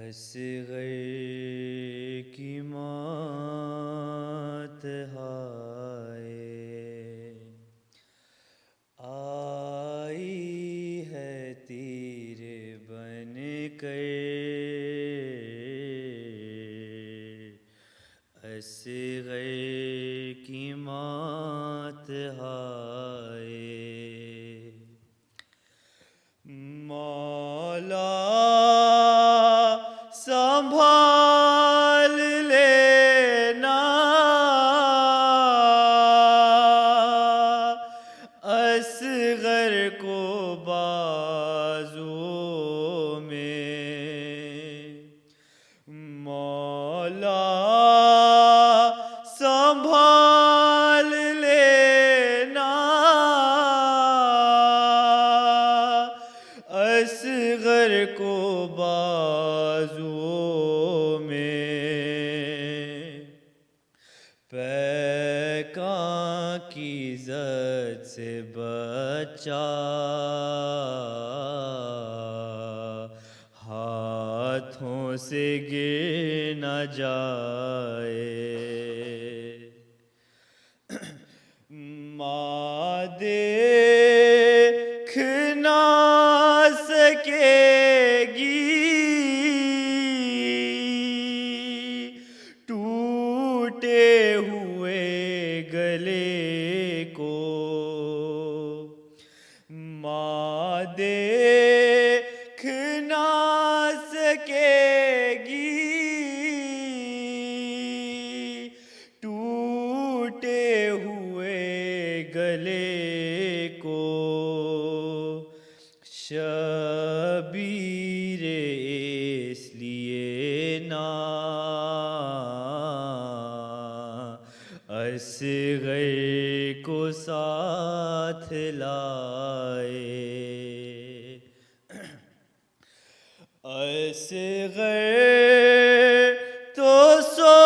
اصغر کی مات ہائے، آئی ہے تیر بن کر، اصغر کی مات ہائے، مولا سنبھال لینا اصغر کو بازو میں، مولا سنبھال لینا اصغر کو بازو میں، پیکاں کی زد سے بچہ ہاتھوں سے گر نہ جائے، ماں دیکھ نہ سکے گی ٹوٹے ہوئے گلے کو، ماں دیکھ نہ سکے گی ٹوٹے ہوئے گلے کو، شبیر اس لیے نہ اصغر کو ساتھ لائے، اصغر تو سو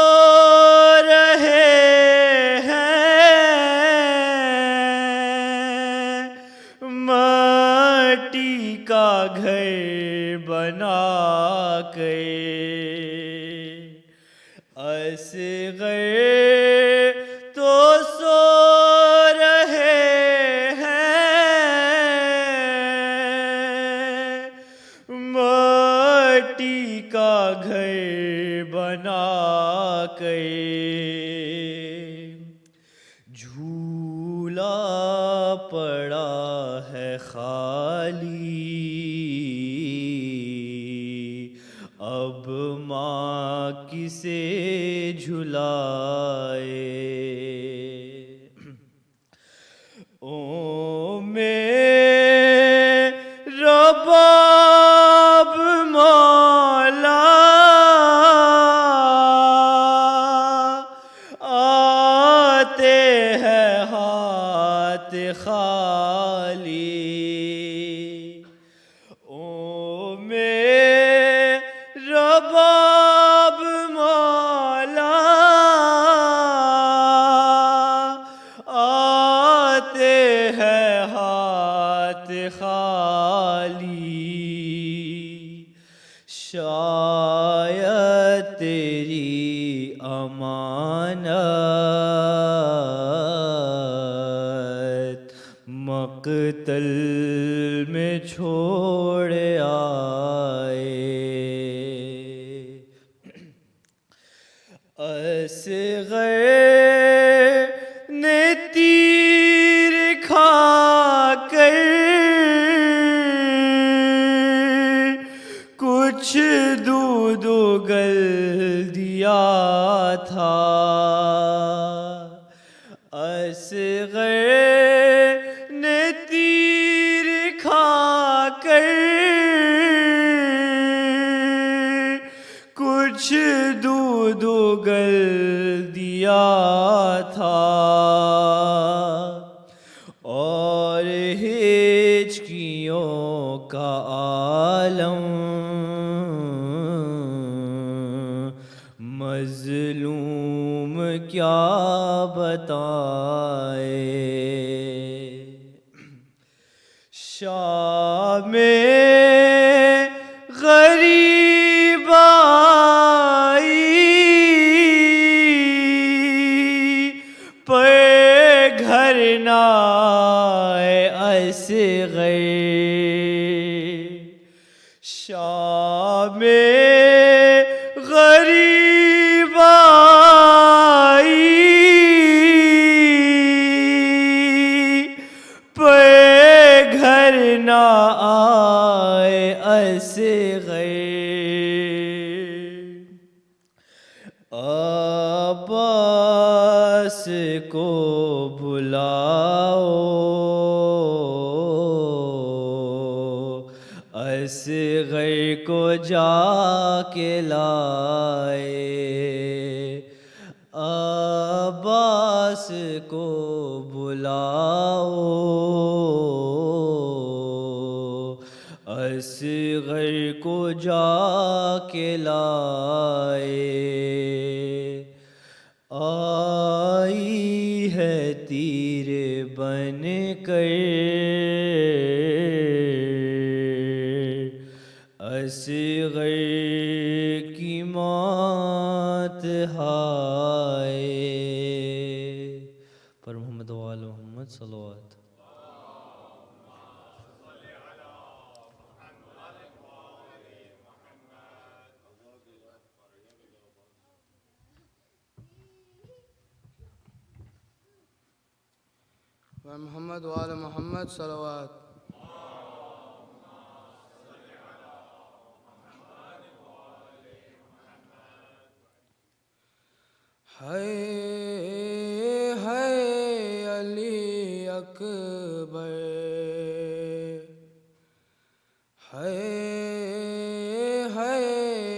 رہے ہیں مٹی کا گھر بنا کے، اصغر تو سو رہے ہیں مٹی کا گھر بنا کے، جھولا پڑا ہے خالی اب ماں کسے جھلائے، او میرا باب مولا آتے ہیں ہاتھ خالی، او میرا باب مولا آتے ہیں ہاتھ خالی، شاید تیری امانت مقتل میں چھوڑ آئے، اصغر نے تیر کھا کر کچھ دودھ اگل دیا تھا، اصغر نے تیر کھا کر کچھ دودھ اگل دیا تھا، اور ہچکیوں کا عالم مظلوم کیا بتائے، شام غریبا میں غریب آئی پہ گھر نہ آئے اصغر عباس کو بلاؤ اصغر کو جا کے لائے عباس کو بلاؤ اصغر کو جا کے لائے آئی ہے تیر بن کر اصغر کی موت ہائے پر محمد و آل محمد صلوات محمد وآل محمد صلوات ہے علی اکبر ہے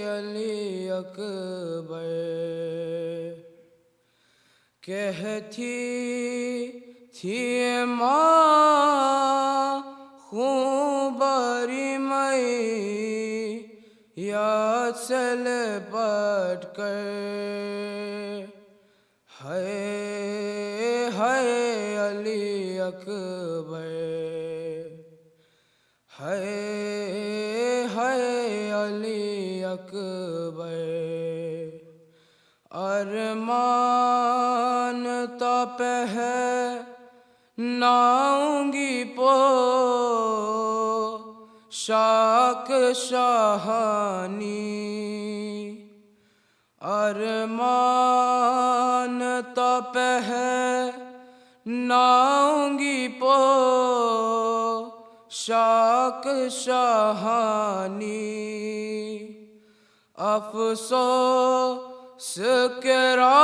علی اکبر کہتی تھی ماں خوں باری میں یاد سے لپٹ کر ہے علی اکبر ہے علی اکبر ارمان تپ ہے ناؤنگی پو شاک شاہانی ارمان تپ ہے ناؤنگی پو شاک شاہانی افسوس کے راسائی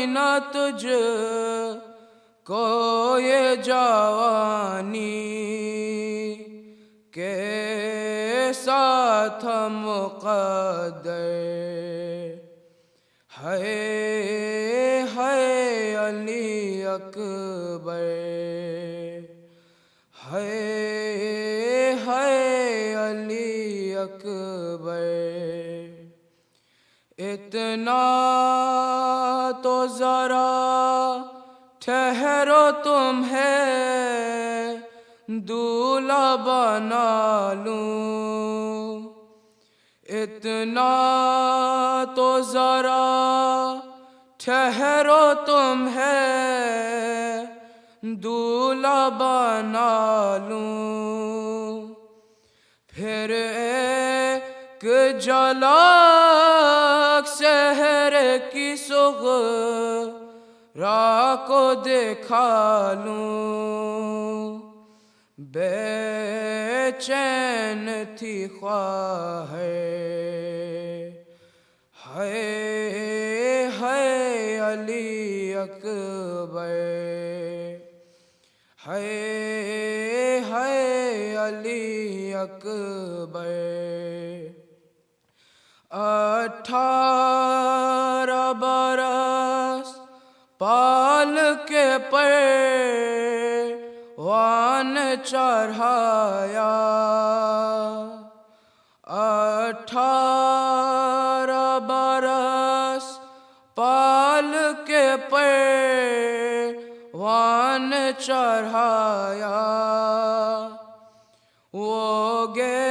نہ تجھ کو یہ جوانی کے ساتھ مقدر ہے علی اکبر ہے علی اکبر اتنا تو ذرا ٹھہرو تمہیں دولہا بنا لوں اتنا تو ذرا ٹھہرو تمہیں دولہا بنا لوں پھر ایک جھلک سحر کی صغرا کو دکھا لوں بے چین تھی خواہ ہے علی اکبر ہے علی اکبر 18 برس پال کے پروان چڑھایا 18 برس پال کے پروان چڑھایا وہ گے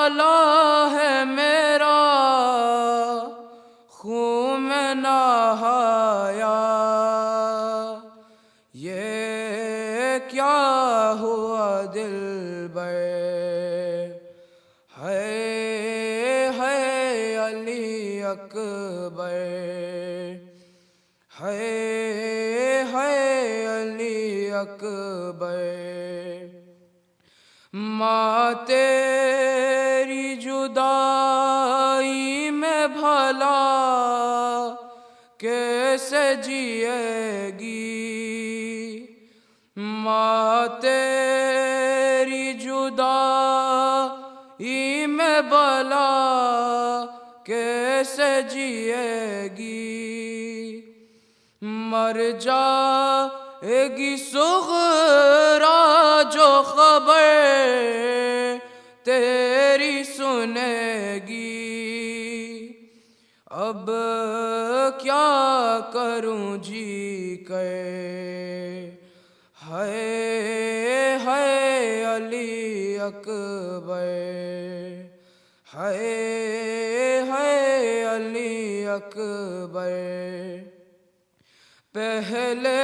والا ہے میرا خون میں نہایا یہ کیا ہوا دل دلبر ہے علی اکبر ہے علی اکبر ماں تیری جدائی میں بھلا کیسے جیے گی ماں تیری جدائی میں بھلا کیسے جیے گی مر جائے گی صغرا جو خبر تیری سنے گی اب کیا کروں جی کر ہے علی اکبر ہے علی اکبر پہلے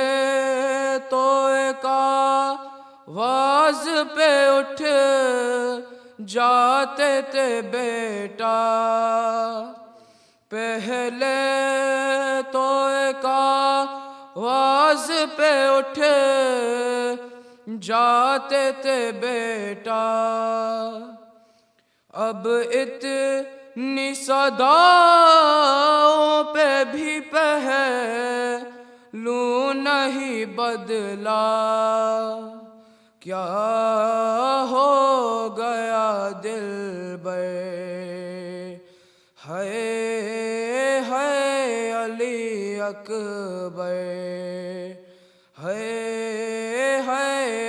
تو ایک آواز پہ اٹھ جاتے تھے بیٹا پہلے تو ایک آواز پہ اٹھ جاتے تھے بیٹا اب اتنی صداؤں پہ بھی پہلو نہیں بدلا کیا ہو گیا دلبر ہے علی اکبر ہے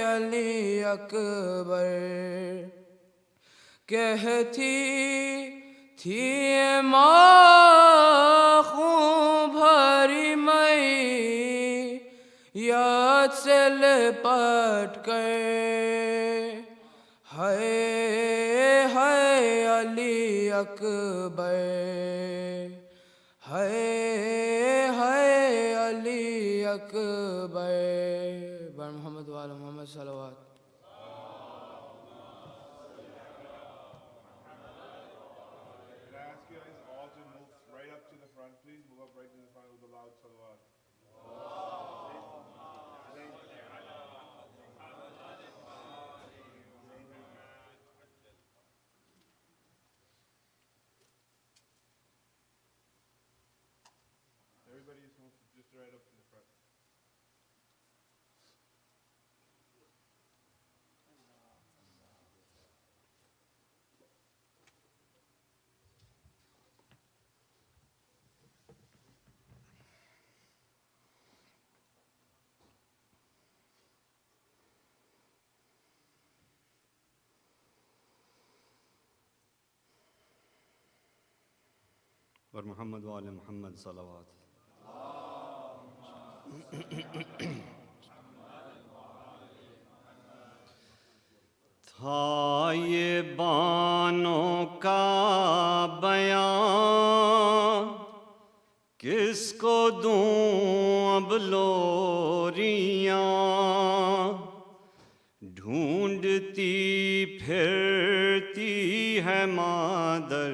علی اکبر کہتی تھی ماں خون بھری مئی یاد سے لپٹ کر ہے علی اکبر ہے علی اکبر بر محمد وعلی محمد صلوات اور محمد وآل محمد صلوات تھا یہ بانوں کا بیان کس کو دوں اب لوریاں ڈھونڈتی پھرتی ہے مادر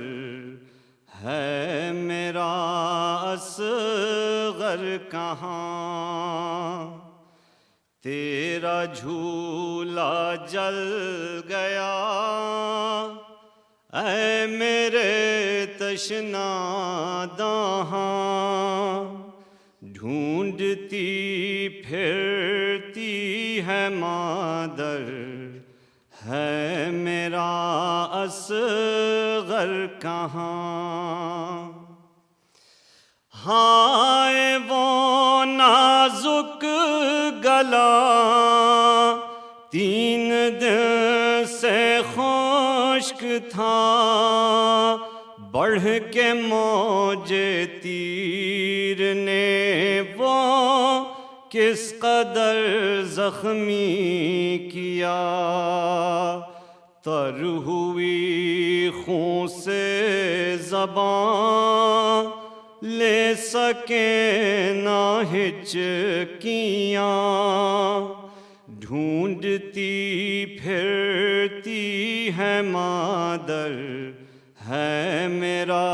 ہے میرا اصغر کہاں تیرا جھولا جل گیا اے میرے تشنا دہاں ڈھونڈتی پھرتی ہے مادر ہے میرا اصغر کہاں ہائے وہ نازک گلا 3 دن سے خشک تھا بڑھ کے موجے تیر نے وہ کس قدر زخمی کیا تر ہوئی خون سے زبان لے سکے نہ ہچکیاں ڈھونڈتی پھرتی ہے مادر، ہے میرا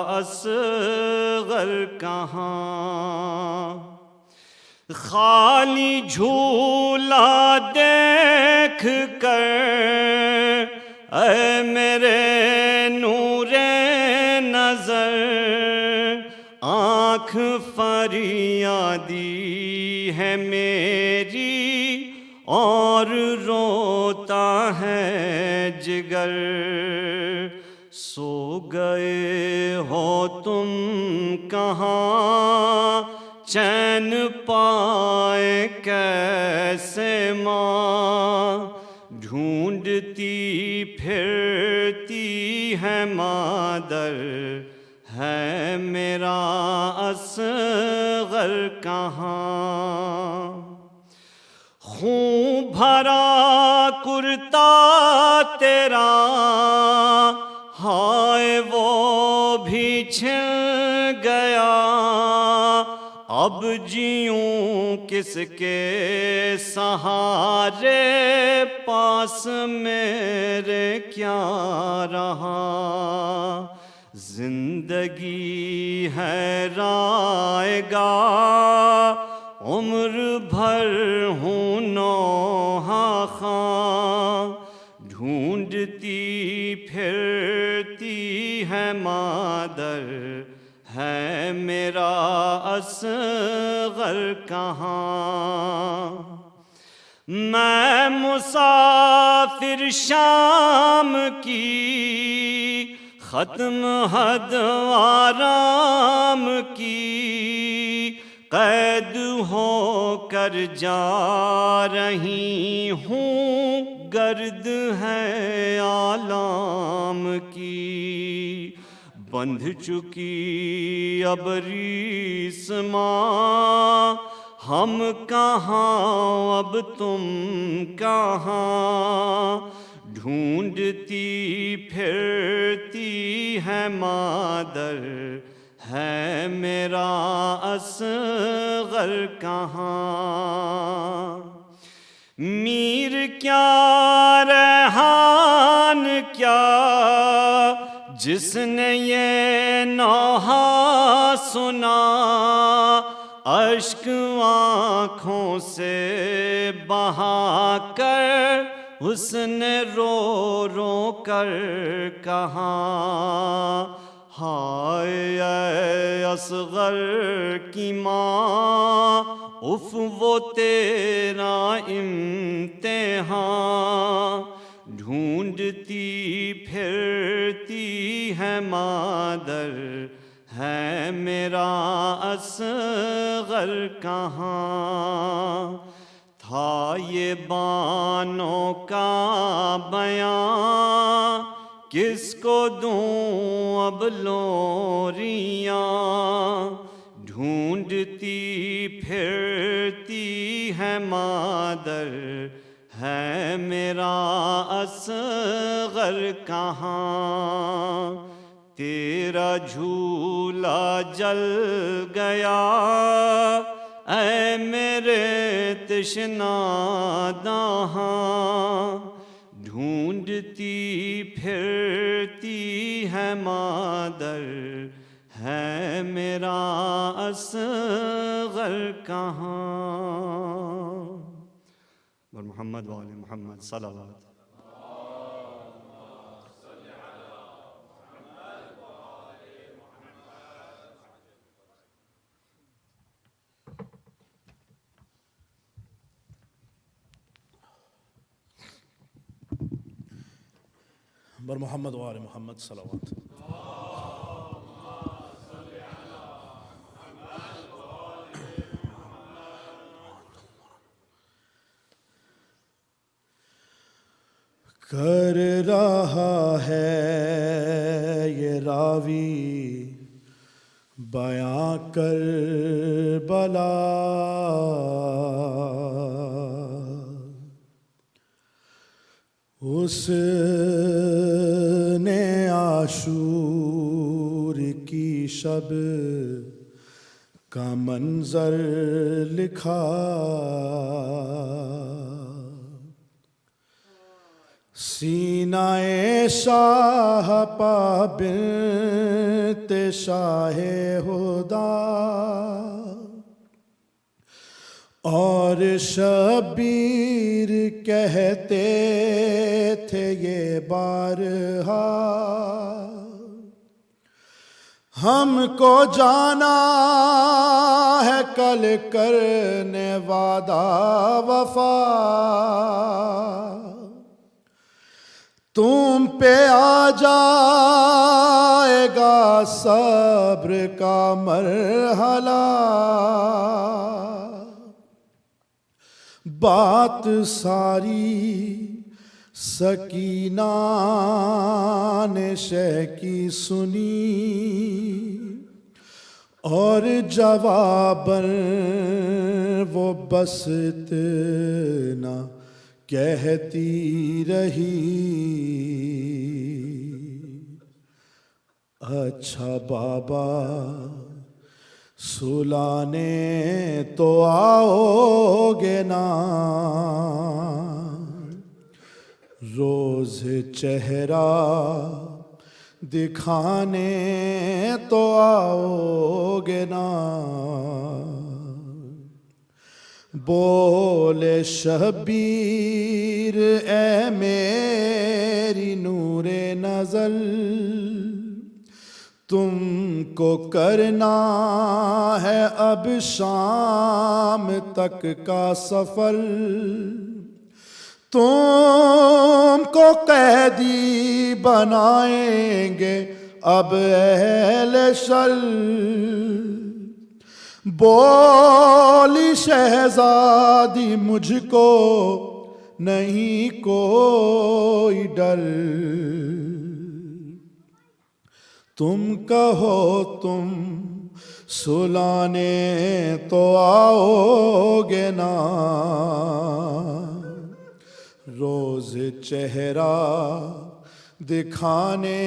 اصغر کہاں؟ خالی جھولا دیکھ کر اے میرے نور نظر، آنکھ فریادی ہے میری اور روتا ہے جگر۔ سو گئے ہو تم کہاں، چین پائے کیسے ماں؟ ڈھونڈتی پھرتی ہے مادر، ہے میرا اصغر کہاں؟ خون بھرا کرتا تیرا، ہائے وہ بھی چھن گیا، اب جیوں کس کے سہارے، پاس میرے کیا رہا؟ زندگی ہے رائے گاہ، عمر بھر ہوں نوحہ خواں، ڈھونڈتی پھرتی ہے مادر، ہے میرا اصغر کہاں؟ میں مسافر شام کی، ختم حد آرام کی، قید ہو کر جا رہی ہوں، گرد ہے آلام کی، بندھ چکی ابریس ماں، ہم کہاں اب تم کہاں؟ ڈھونڈتی پھرتی ہے مادر، ہے میرا اصغر کہاں؟ میر کیا ریحان کیا، جس نے یہ نوحہ سنا، اشک آنکھوں سے بہا کر اس نے رو رو کر کہا، ہائے اے اصغر کی ماں، اف وہ تیرا امتحان، ڈھونڈتی پھرتی ہے مادر، ہے میرا اصغر کہاں؟ تھا یہ بانوں کا بیان، کس کو دوں اب لوریاں؟ ڈھونڈتی پھرتی ہے مادر، ہے میرا اصغر کہاں؟ تیرا جھولا جل گیا اے میرے تشنا دہاں، ڈھونڈتی پھرتی ہے مادر، ہے میرا اصغر کہاں؟ محمد وآل محمد صلوات۔ بر محمد وآل محمد صلوات۔ کر رہا ہے یہ راوی بیاں کربلا، اس نے عاشور کی شب کا منظر لکھا، سینہ شاہ پا بنت شاہ ہدا اور شبیر کہتے تھے یہ بارہا، ہم کو جانا ہے کل کرنے وعدہ وفا، تم پہ آ جائے گا صبر کا مرحلہ، بات ساری سکینہ نے شہ کی سنی اور جواباً وہ بس اتنا کہتی رہی، اچھا بابا سلانے تو آؤ گے نا، روز چہرہ دکھانے تو آؤ گے نا، بولے شبیر اے میری نور نظر، تم کو کرنا ہے اب شام تک کا سفر، تم کو قیدی بنائیں گے اب اہل شر، بولی شہزادی مجھ کو نہیں کوئی ڈر، تم کہو تم سلانے تو آؤ گے نا، روز چہرہ دکھانے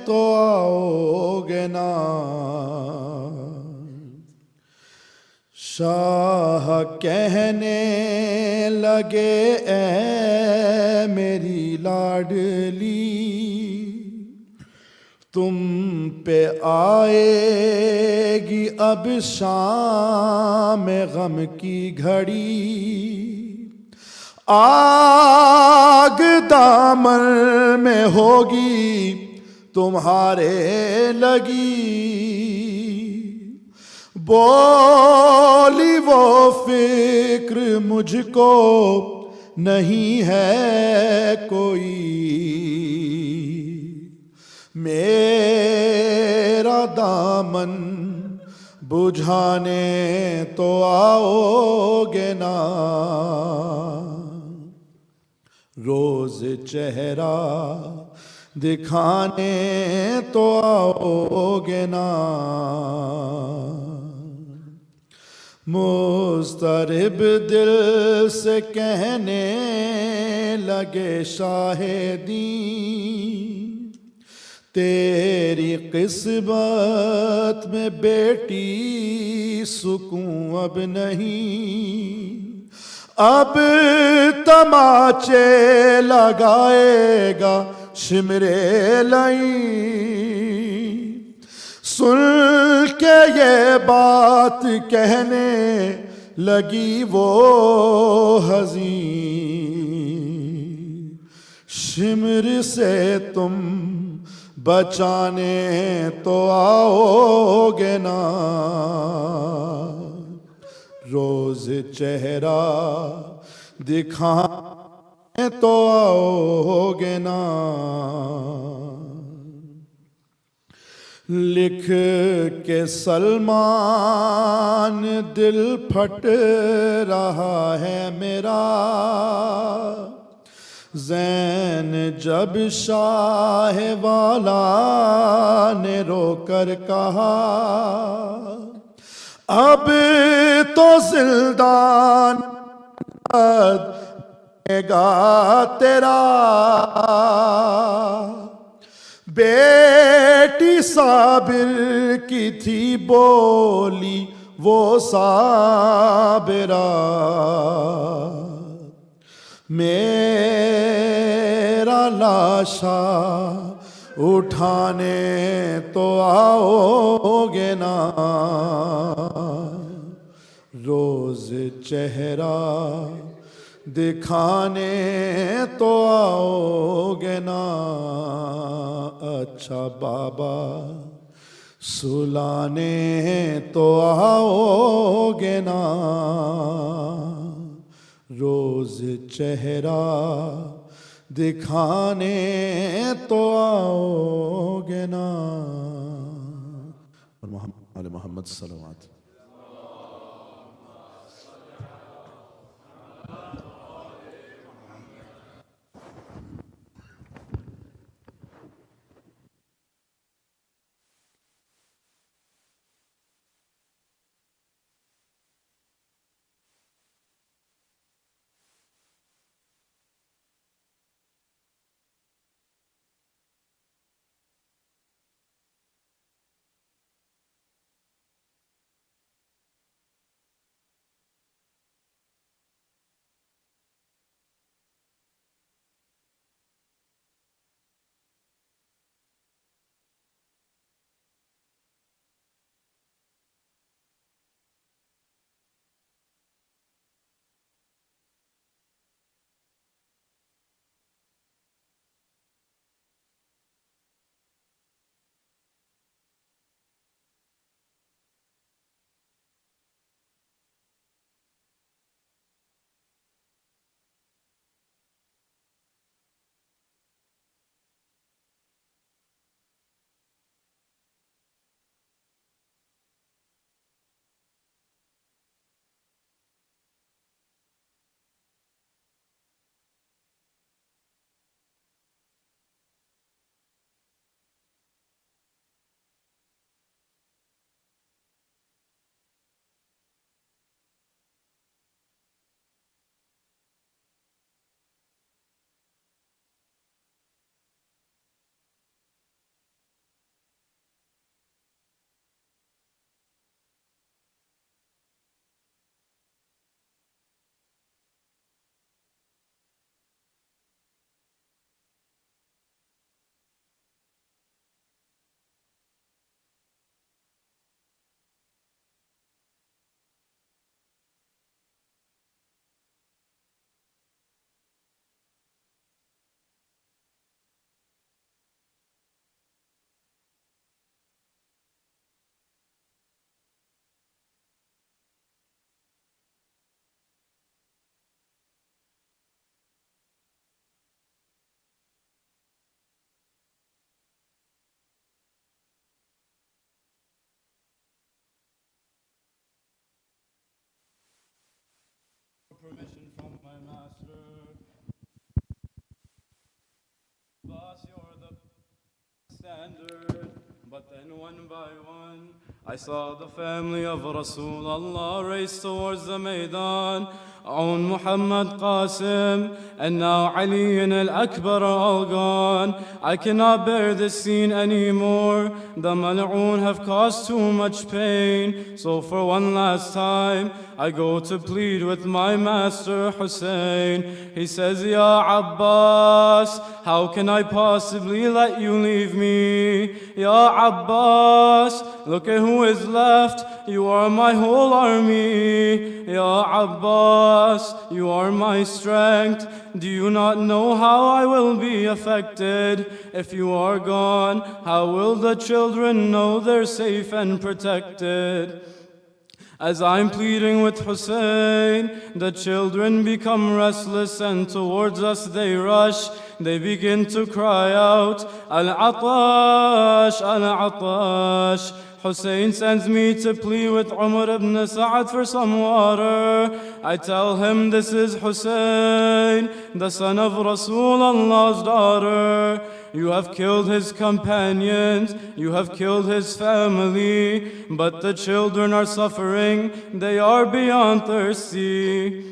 تو آؤ گے نا، شاہ کہنے لگے اے میری لاڈلی، تم پہ آئے گی اب شام غم کی گھڑی، آگ دامن میں ہوگی تمہارے لگی، بولی وہ فکر مجھ کو نہیں ہے کوئی، میرا دامن بجھانے تو آؤ گے نا، روز چہرہ دکھانے تو آؤ گے نا، مضطرب دل سے کہنے لگے شاہدین، تیری قسمت میں بیٹی سکون اب نہیں، اب تماچے لگائے گا شمرے لئی، سن کے یہ بات کہنے لگی وہ حزین، شمر سے تم بچانے تو آؤ گے نا، روز چہرہ دکھانے تو آؤ گے نا، لکھ کے سلمان دل پھٹ رہا ہے میرا، زین جب شاہ والا نے رو کر کہا، اب تو زندان گا تیرا، بیٹی صابر کی تھی بولی وہ صابرہ، میرا मेरा लाशा उठाने तो आओगे ना, रोज चेहरा दिखाने तो आओगे ना। अच्छा बाबा सुलाने तो आओगे ना, रोज चेहरा दिखाने तो आओगे ना। और मोहम्मद सल्लल्लाहु permission from my master. Abbas, you're the standard. But then one by one, I saw the family of Rasulullah race towards the Maidan. Own Muhammad Qasim and now Ali and Al-Akbar are all gone. I cannot bear this scene anymore. The Mal'oon have caused too much pain. So for one last time, I go to plead with my master Hussein. He says, Ya Abbas, how can I possibly let you leave me? Ya Abbas, look at who is left. You are my whole army. Ya Abbas, you are my strength. Do you not know how I will be affected? If you are gone, how will the children know they're safe and protected? As I'm pleading with Hussein, the children become restless and towards us they rush. They begin to cry out, Al-Atash, Al-Atash. Hussein sends me to plead with Umar ibn Sa'ad for some water. I tell him this is Hussein, the son of Rasulullah's daughter. You have killed his companions, you have killed his family, but the children are suffering, they are beyond thirsty.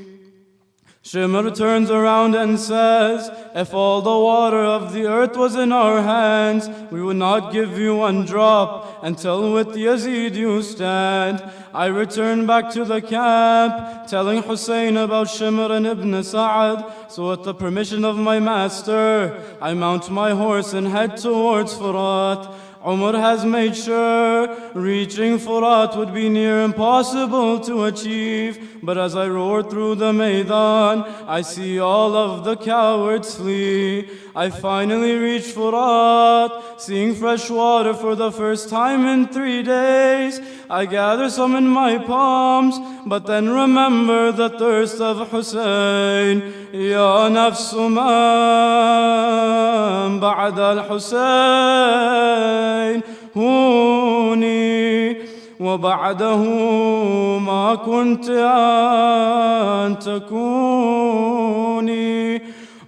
Shimr turns around and says, if all the water of the earth was in our hands, we would not give you one drop until with Yazid you stand. I return back to the camp, telling Hussein about Shimr and Ibn Sa'ad. So with the permission of my master, I mount my horse and head towards Furat. Umar has made sure reaching Furat would be near impossible to achieve. But as I roar through the Maidan, I see all of the cowards flee. I finally reach Furat, seeing fresh water for the first time in 3 days. I gather some in my palms, but then remember the thirst of Hussein. Ya nafsu man ba'da al-Hussein هوني وبعده ما كنت أن تكوني.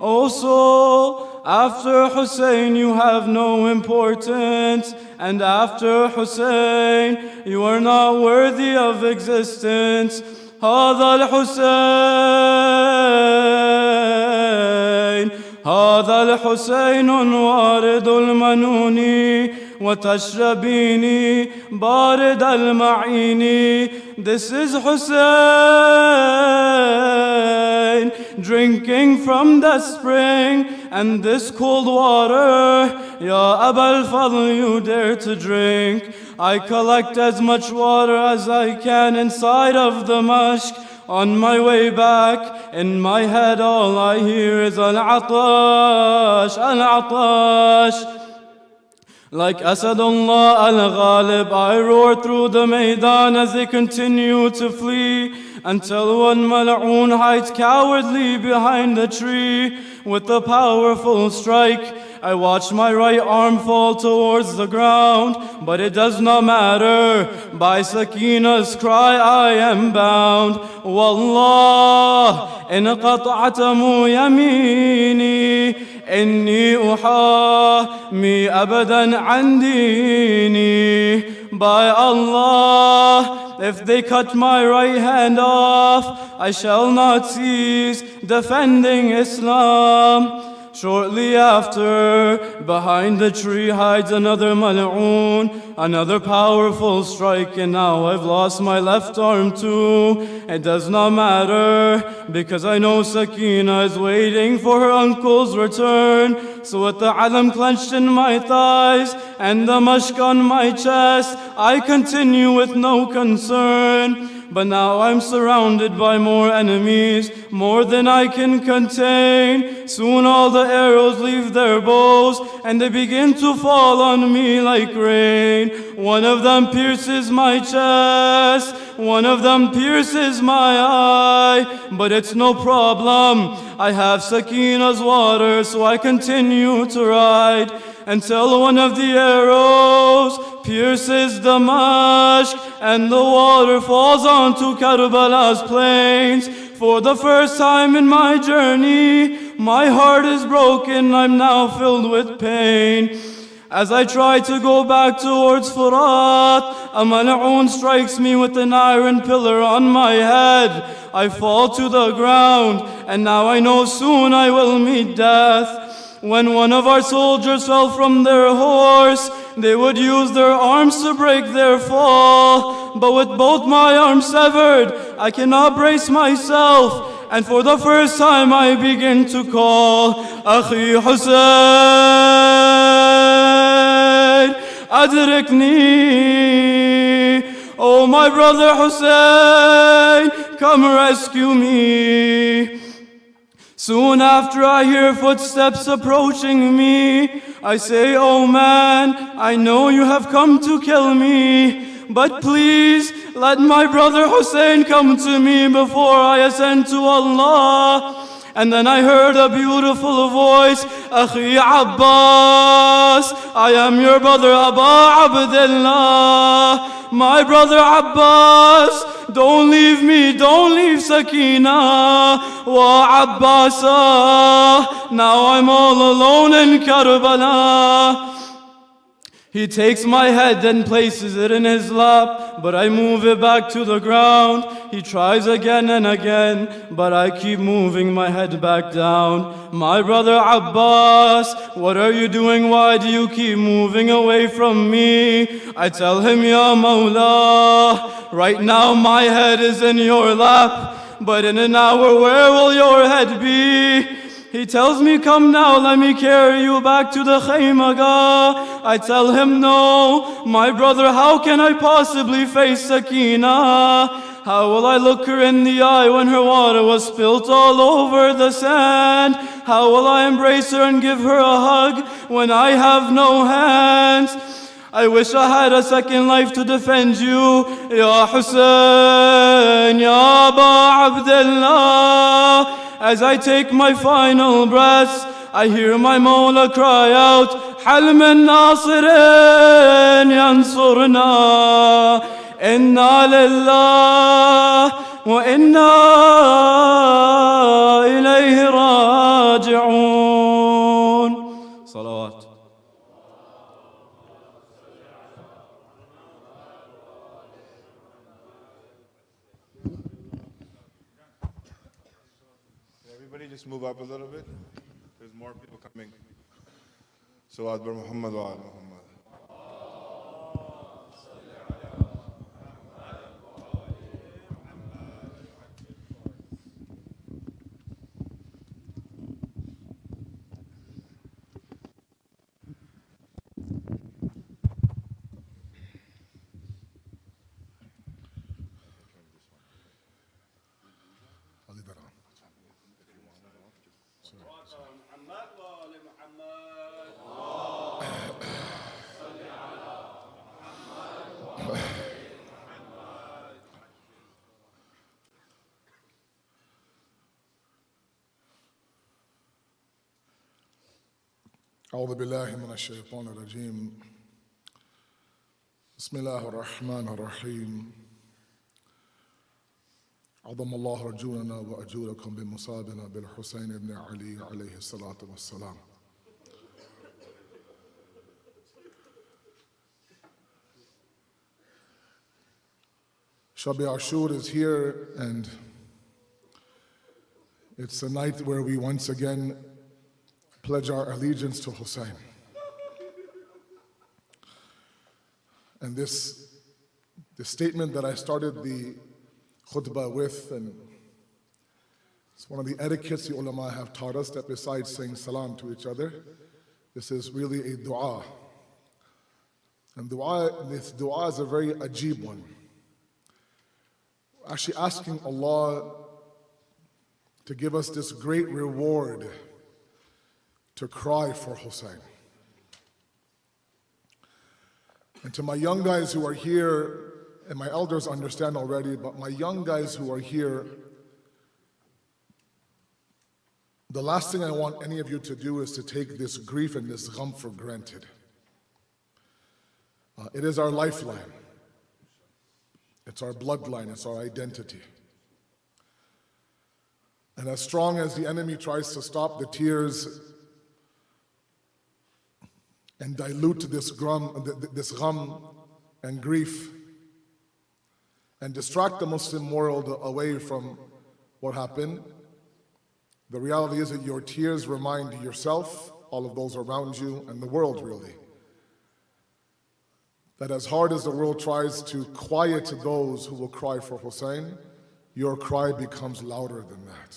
Also, after Hussein you have no importance, and after Hussein you are not worthy of existence. هذا الحسين هذا الحسين وارد المنون وتشربيني بارد المعين. This is Hussein drinking from the spring, and this cold water, Ya Abul Fadl, you dare to drink. I collect as much water as I can inside of the mosque. On my way back, in my head all I hear is Al-Atash, Al-Atash. Like Asadullah al-Ghalib, I roar through the Maidan as they continue to flee, until one Mal'oon hides cowardly behind the tree. With a powerful strike, I watch my right arm fall towards the ground, but it does not matter. By Sakina's cry I am bound. Wallah, in qat'atamu yamini, inni uhami abadan an dini. By Allah, if they cut my right hand off, I shall not cease defending Islam. Shortly after, behind the tree hides another Mal'oon, another powerful strike, and now I've lost my left arm too. It does not matter, because I know Sakina is waiting for her uncle's return. So with the alam clenched in my thighs and the mushk on my chest, I continue with no concern. But now I'm surrounded by more enemies, more than I can contain. Soon all the arrows leave their bows, and they begin to fall on me like rain. One of them pierces my chest, one of them pierces my eye. But it's no problem, I have Sakina's water, so I continue to ride, until one of the arrows pierces the mashk, and the water falls onto Karbala's plains. For the first time in my journey, my heart is broken, I'm now filled with pain. As I try to go back towards Furat, a Mal'oon strikes me with an iron pillar on my head. I fall to the ground, and now I know soon I will meet death. When one of our soldiers fell from their horse, they would use their arms to break their fall. But with both my arms severed, I cannot brace myself, and for the first time I begin to call, Akhi Hussein, Adrikni. Oh my brother Hussein, come rescue me. Soon after I hear footsteps approaching me. I say, oh man, I know you have come to kill me, but please let my brother Hussein come to me before I ascend to Allah. And then I heard a beautiful voice, Akhi Abbas, I am your brother Aba Abdullah. My brother Abbas, don't leave me, don't leave Sakina. Wa Abbasa, now I'm all alone in Karbala. He takes my head and places it in his lap, but I move it back to the ground. He tries again and again, but I keep moving my head back down. My brother Abbas, what are you doing? Why do you keep moving away from me? I tell him, Ya Mawla, right now my head is in your lap, but in an hour where will your head be? He tells me, come now, let me carry you back to the Khaymagah. I tell him, no, my brother, how can I possibly face Sakina? How will I look her in the eye when her water was spilt all over the sand? How will I embrace her and give her a hug when I have no hands? I wish I had a second life to defend you, Ya Hussein, Ya Aba Abdullah. As I take my final breaths, I hear my Mawla cry out, Hal min nasirin yansurna, inna lillah wa inna ilayhi raji'un. Salawat. Everybody just move up a little bit. There's more people coming. So Akbar Muhammad wa ala Muhammad. أعوذ بالله من الشيطان الرجيم بسم الله الرحمن الرحيم عظم الله رجولنا وأجوركم بمصابنا بالحسين بن علي عليه الصلاة والسلام. Shab Ashur is here, and it's a night where we once again pledge our allegiance to Hussein. And this statement that I started the khutbah with, and it's one of the etiquettes the ulama have taught us, that besides saying salam to each other, this is really a dua. And this dua is a very ajib one. Actually asking Allah to give us this great reward to cry for Hussein. And to my young guys who are here, and my elders understand already, but my young guys who are here, the last thing I want any of you to do is to take this grief and this gham for granted. It is our lifeline. It's our bloodline, it's our identity. And as strong as the enemy tries to stop the tears and dilute this gham and grief and distract the Muslim world away from what happened, the reality is that your tears remind yourself, all of those around you, and the world really, that as hard as the world tries to quiet those who will cry for Hussein, your cry becomes louder than that.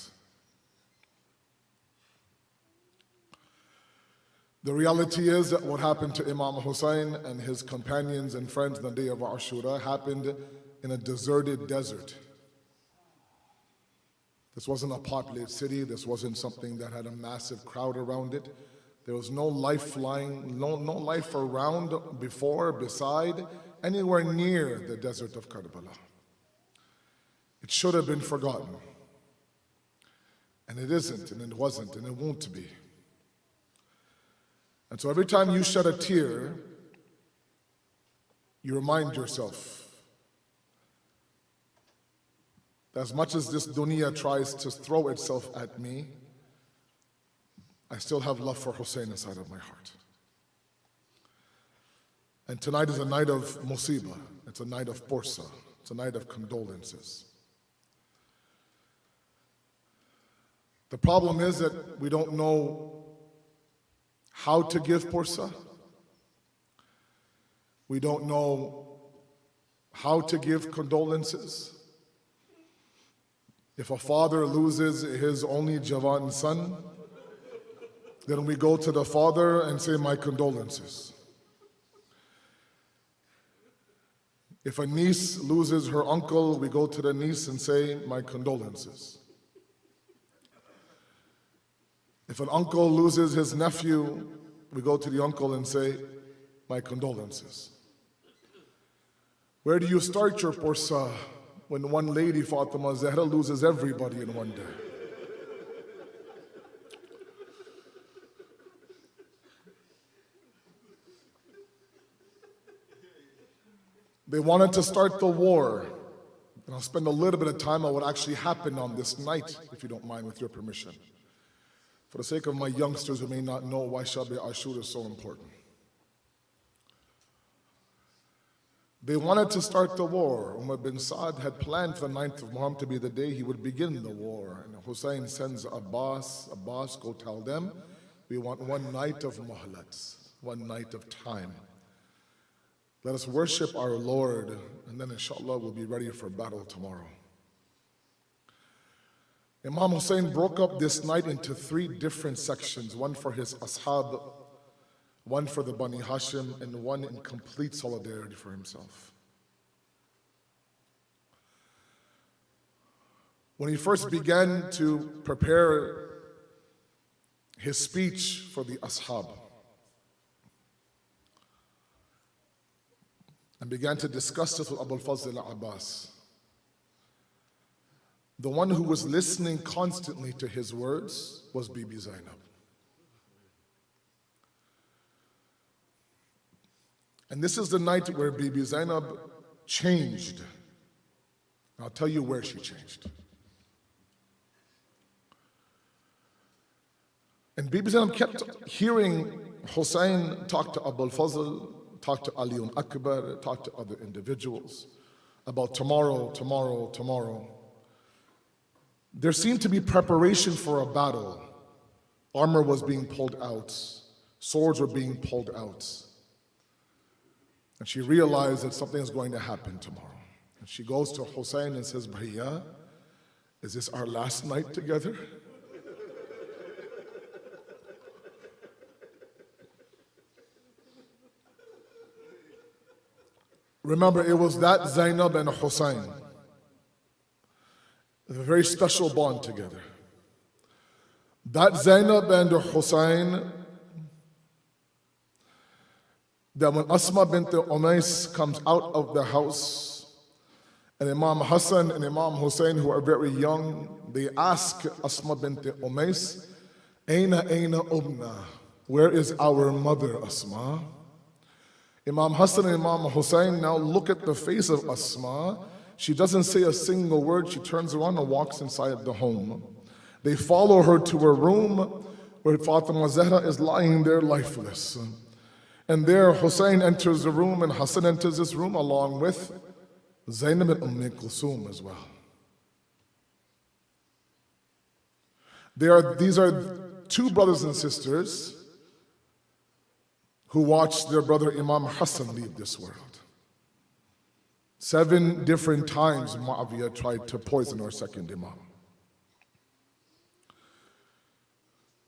The reality is that what happened to Imam Hussein and his companions and friends on the day of Ashura happened in a deserted desert. This wasn't a populated city. This wasn't something that had a massive crowd around it. There was no life no life around, before, beside, anywhere near the desert of Karbala. It should have been forgotten. And it isn't, and it wasn't, and it won't be. And so every time you shed a tear, you remind yourself that as much as this dunya tries to throw itself at me, I still have love for Hussein inside of my heart. And tonight is a night of musibah. It's a night of porsa. It's a night of condolences. The problem is that we don't know how to give porsa. We don't know how to give condolences. If a father loses his only Javan son, then we go to the father and say, my condolences. If a niece loses her uncle, we go to the niece and say, my condolences. If an uncle loses his nephew, we go to the uncle and say, my condolences. Where do you start your porsa when one lady, Fatima Zahra, loses everybody in one day? They wanted to start the war. And I'll spend a little bit of time on what actually happened on this night, if you don't mind, with your permission. For the sake of my youngsters who may not know why Shab Ashur is so important. They wanted to start the war. Umar bin Saad had planned for the 9th of Muharram to be the day he would begin the war. And Hussein sends Abbas, go tell them, we want one night of muhlat, one night of time. Let us worship our Lord, and then inshallah we'll be ready for battle tomorrow. Imam Hussein broke up this night into 3 different sections, one for his ashab, one for the Bani Hashim, and one in complete solidarity for himself. When he first began to prepare his speech for the ashab and began to discuss this with Abul-Fazl Abbas, the one who was listening constantly to his words was Bibi Zainab. And this is the night where Bibi Zainab changed. And I'll tell you where she changed. And Bibi Zainab kept hearing Hussein talk to Abul Fazl, talk to Aliun Akbar, talk to other individuals about tomorrow. There seemed to be preparation for a battle. Armor was being pulled out. Swords were being pulled out. And she realized that something is going to happen tomorrow. And she goes to Hussein and says, Bhaiya, is this our last night together? Remember, it was that Zainab and Hussein. A very special bond together. That Zainab and Hussein, that when Asma bint Umais comes out of the house, and Imam Hassan and Imam Hussein, who are very young, they ask Asma bint Umais, Aina Umna, where is our mother Asma? Imam Hassan and Imam Hussein now look at the face of Asma. She doesn't say a single word. She turns around and walks inside the home. They follow her to a room where Fatima Zahra is lying there lifeless. And there Hussein enters the room and Hassan enters this room along with Zainab and Kulthum as well. These are 2 brothers and sisters who watched their brother Imam Hassan leave this world. 7 different times Muawiyah tried to poison our second Imam.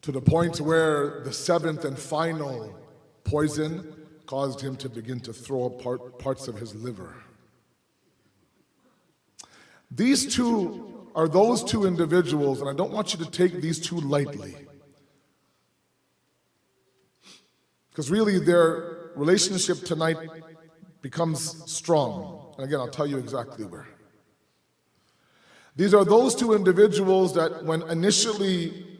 To the point where the 7th and final poison caused him to begin to throw up parts of his liver. These 2 are those 2 individuals, and I don't want you to take these 2 lightly. Because really their relationship tonight becomes strong. And again, I'll tell you exactly where. These are those 2 individuals that when initially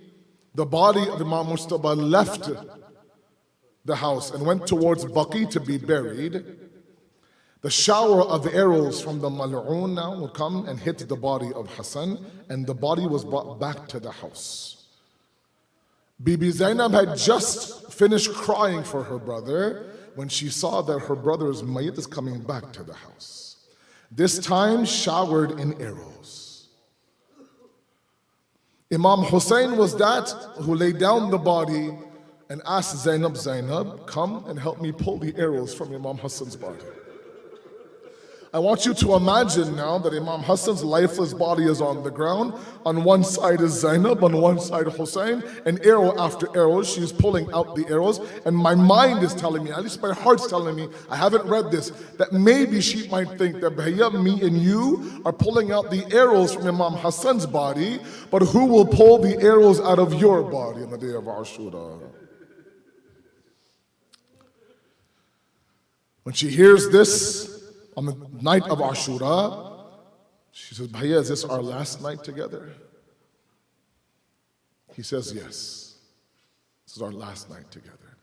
the body of Imam Mujtaba left the house and went towards Baqi to be buried, the shower of arrows from the Mal'un now would come and hit the body of Hassan, and the body was brought back to the house. Bibi Zainab had just finished crying for her brother when she saw that her brother's mayit is coming back to the house, this time showered in arrows. Imam Hussein was that who laid down the body and asked Zainab, Zainab, come and help me pull the arrows from Imam Hassan's body. I want you to imagine now that Imam Hassan's lifeless body is on the ground. On one side is Zainab, on one side Hussein, and arrow after arrow, she's pulling out the arrows. And my mind is telling me, at least my heart's telling me, I haven't read this, that maybe she might think that Bhaiya, me and you are pulling out the arrows from Imam Hassan's body, but who will pull the arrows out of your body on the day of Ashura? When she hears this, on the night of Ashura, she says, Bhaiya, is this our last night together? He says, yes. This is our last night together.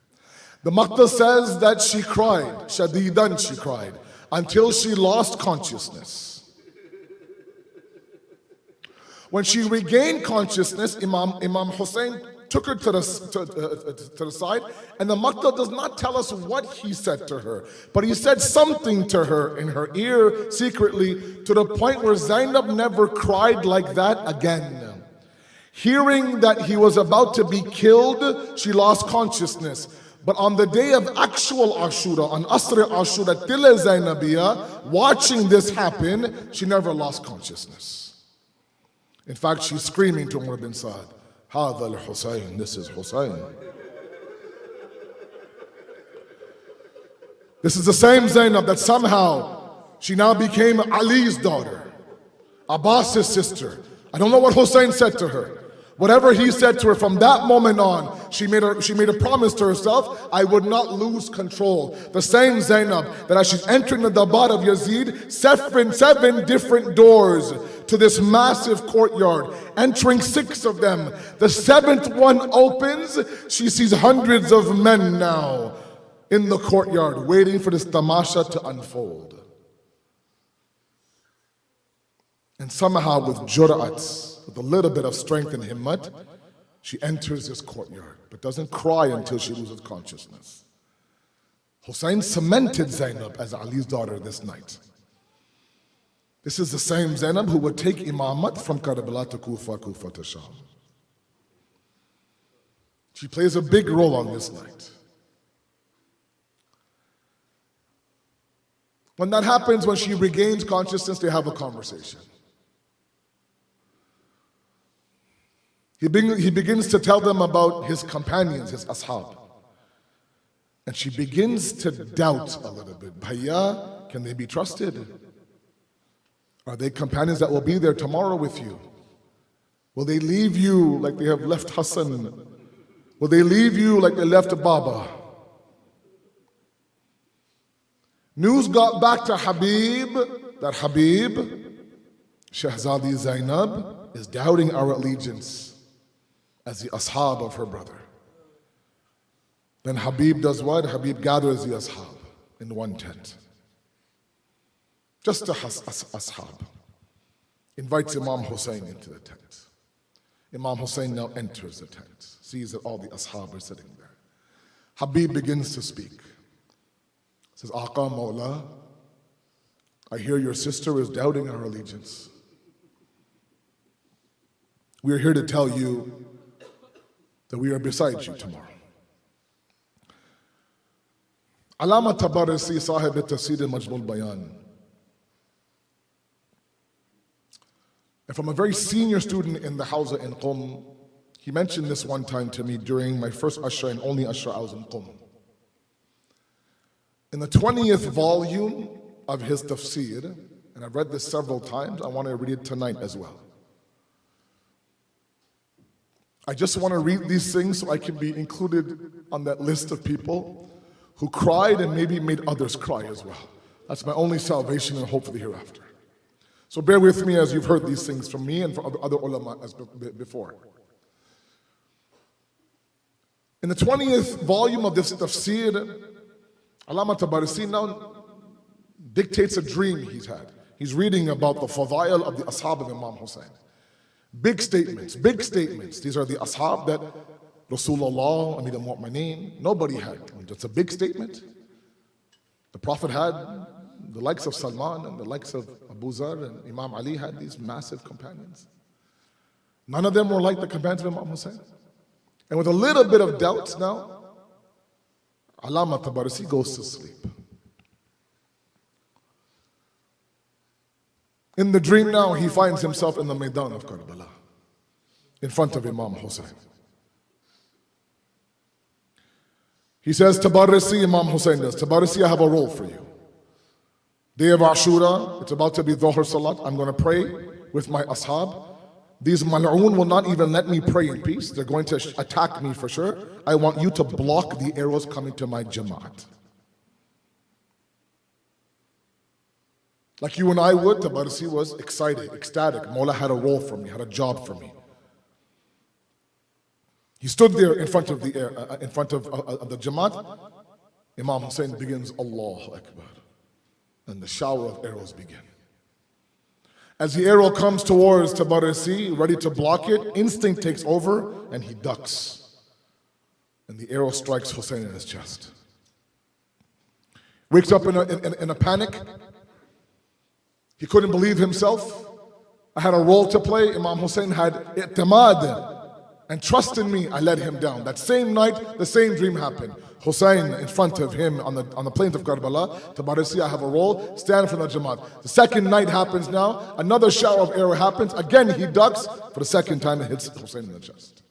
The Maqta says that she cried, shadidan she cried, until she lost consciousness. When she regained consciousness, Imam Hussein took her to the side, and the Maqta does not tell us what he said to her, but he said something to her in her ear secretly, to the point where Zainab never cried like that again. Hearing that he was about to be killed, she lost consciousness. But on the day of actual Ashura, on Asr Ashura, Tile Zainabiya, watching this happen, she never lost consciousness. In fact, she's screaming to Umar bin Saad, Hadha al-Hussein, this is Hussein. This is the same Zainab that somehow she now became Ali's daughter, Abbas's sister. I don't know what Hussein said to her. Whatever he said to her, from that moment on, she made a promise to herself, I would not lose control. The same Zainab that as she's entering the Dabar of Yazid, seven different doors to this massive courtyard, entering 6 of them. The 7th one opens, she sees hundreds of men now in the courtyard, waiting for this tamasha to unfold. And somehow with jur'at, with a little bit of strength and himmat, she enters this courtyard, but doesn't cry until she loses consciousness. Hussein cemented Zainab as Ali's daughter this night. This is the same Zainab who would take imamat from Karbala to Kufa, Kufa to Shab. She plays a big role on this night. When that happens, when she regains consciousness, they have a conversation. He begins to tell them about his companions, his ashab. And she begins to doubt a little bit. Bhaiya, can they be trusted? Are they companions that will be there tomorrow with you? Will they leave you like they have left Hassan? Will they leave you like they left Baba? News got back to Habib that Habib, Shahzadi Zainab, is doubting our allegiance as the ashab of her brother. Then Habib does what? Habib gathers the ashab in one tent. Just the ashab. Invites Imam Hussein into the tent. Imam Hussein now enters the tent, sees that all the ashab are sitting there. Habib begins to speak. Says, Aqa Maula, I hear your sister is doubting our allegiance. We are here to tell you that we are beside you tomorrow. Alama Tabarisi Sahib al-Tafsir al-Majmul Bayan. And from a very senior student in the Hawza in Qum, he mentioned this one time to me during my first Ashura and only Ashura I was in Qum. In the 20th volume of his tafsir, and I've read this several times, I want to read it tonight as well. I just want to read these things so I can be included on that list of people who cried and maybe made others cry as well. That's my only salvation and hope for the hereafter. So bear with me as you've heard these things from me and from other ulama as before. In the 20th volume of this tafsir, Allama Tabarisi now dictates a dream he's had. He's reading about the fadail of the ashab of Imam Hussein. Big statements, big statements. These are the ashab that Rasulullah, Amir al-Mu'mineen, nobody had. It's a big statement. The Prophet had the likes of Salman and the likes of Abu Zar, and Imam Ali had these massive companions. None of them were like the companions of Imam Hussein. And with a little bit of doubts now, Allama Tabarsi goes to sleep. In the dream now, he finds himself in the Maidan of Karbala, in front of Imam Hussein. He says, Tabarsi, Imam Hussein does, Tabarsi, I have a role for you. Day of Ashura, it's about to be Dhuhr Salat. I'm going to pray with my ashab. These mal'oon will not even let me pray in peace. They're going to attack me for sure. I want you to block the arrows coming to my Jamaat. Like you and I would, Tabarsi was excited, ecstatic. Mawla had a role for me, had a job for me. He stood there in front of the Jamaat. Imam Hussein begins, Allahu Akbar. And the shower of arrows begin. As the arrow comes towards Tabarsi, ready to block it, instinct takes over and he ducks. And the arrow strikes Hussein in his chest. Wakes up in a panic. He couldn't believe himself. I had a role to play. Imam Hussein had i'timad and trust in me. I let him down. That same night, the same dream happened. Hussein in front of him on the plains of Karbala. Tabarsi, I have a role. Stand for the Jamaat. The second night happens now. Another shower of arrow happens. Again, he ducks. For the second time, it hits Hussein in the chest.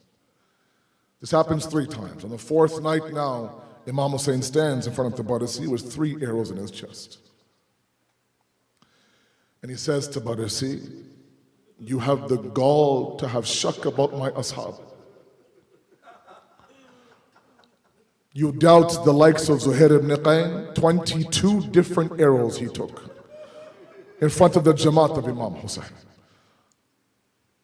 This happens 3 times. On the 4th night now, Imam Hussein stands in front of Tabarsi with 3 arrows in his chest. And he says to Tabarsi, you have the gall to have shak about my ashab. You doubt the likes of Zuhair ibn Qayn. 22 different arrows he took in front of the Jamaat of Imam Hussein.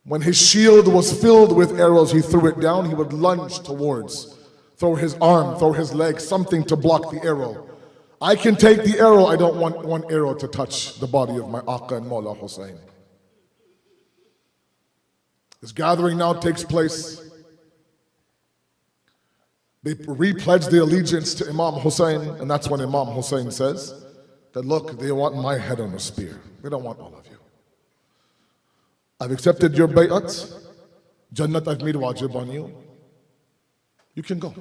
When his shield was filled with arrows, he threw it down. He would lunge towards, throw his arm, throw his leg, something to block the arrow. I can take the arrow. I don't want one arrow to touch the body of my Aqa and Mawla Hussein. This gathering now takes place. They repledge their allegiance to Imam Hussein, and that's when Imam Hussein says that, look, they want my head on a spear. They don't want all of you. I've accepted your bay'at. Jannat I've made wajib on you. You can go.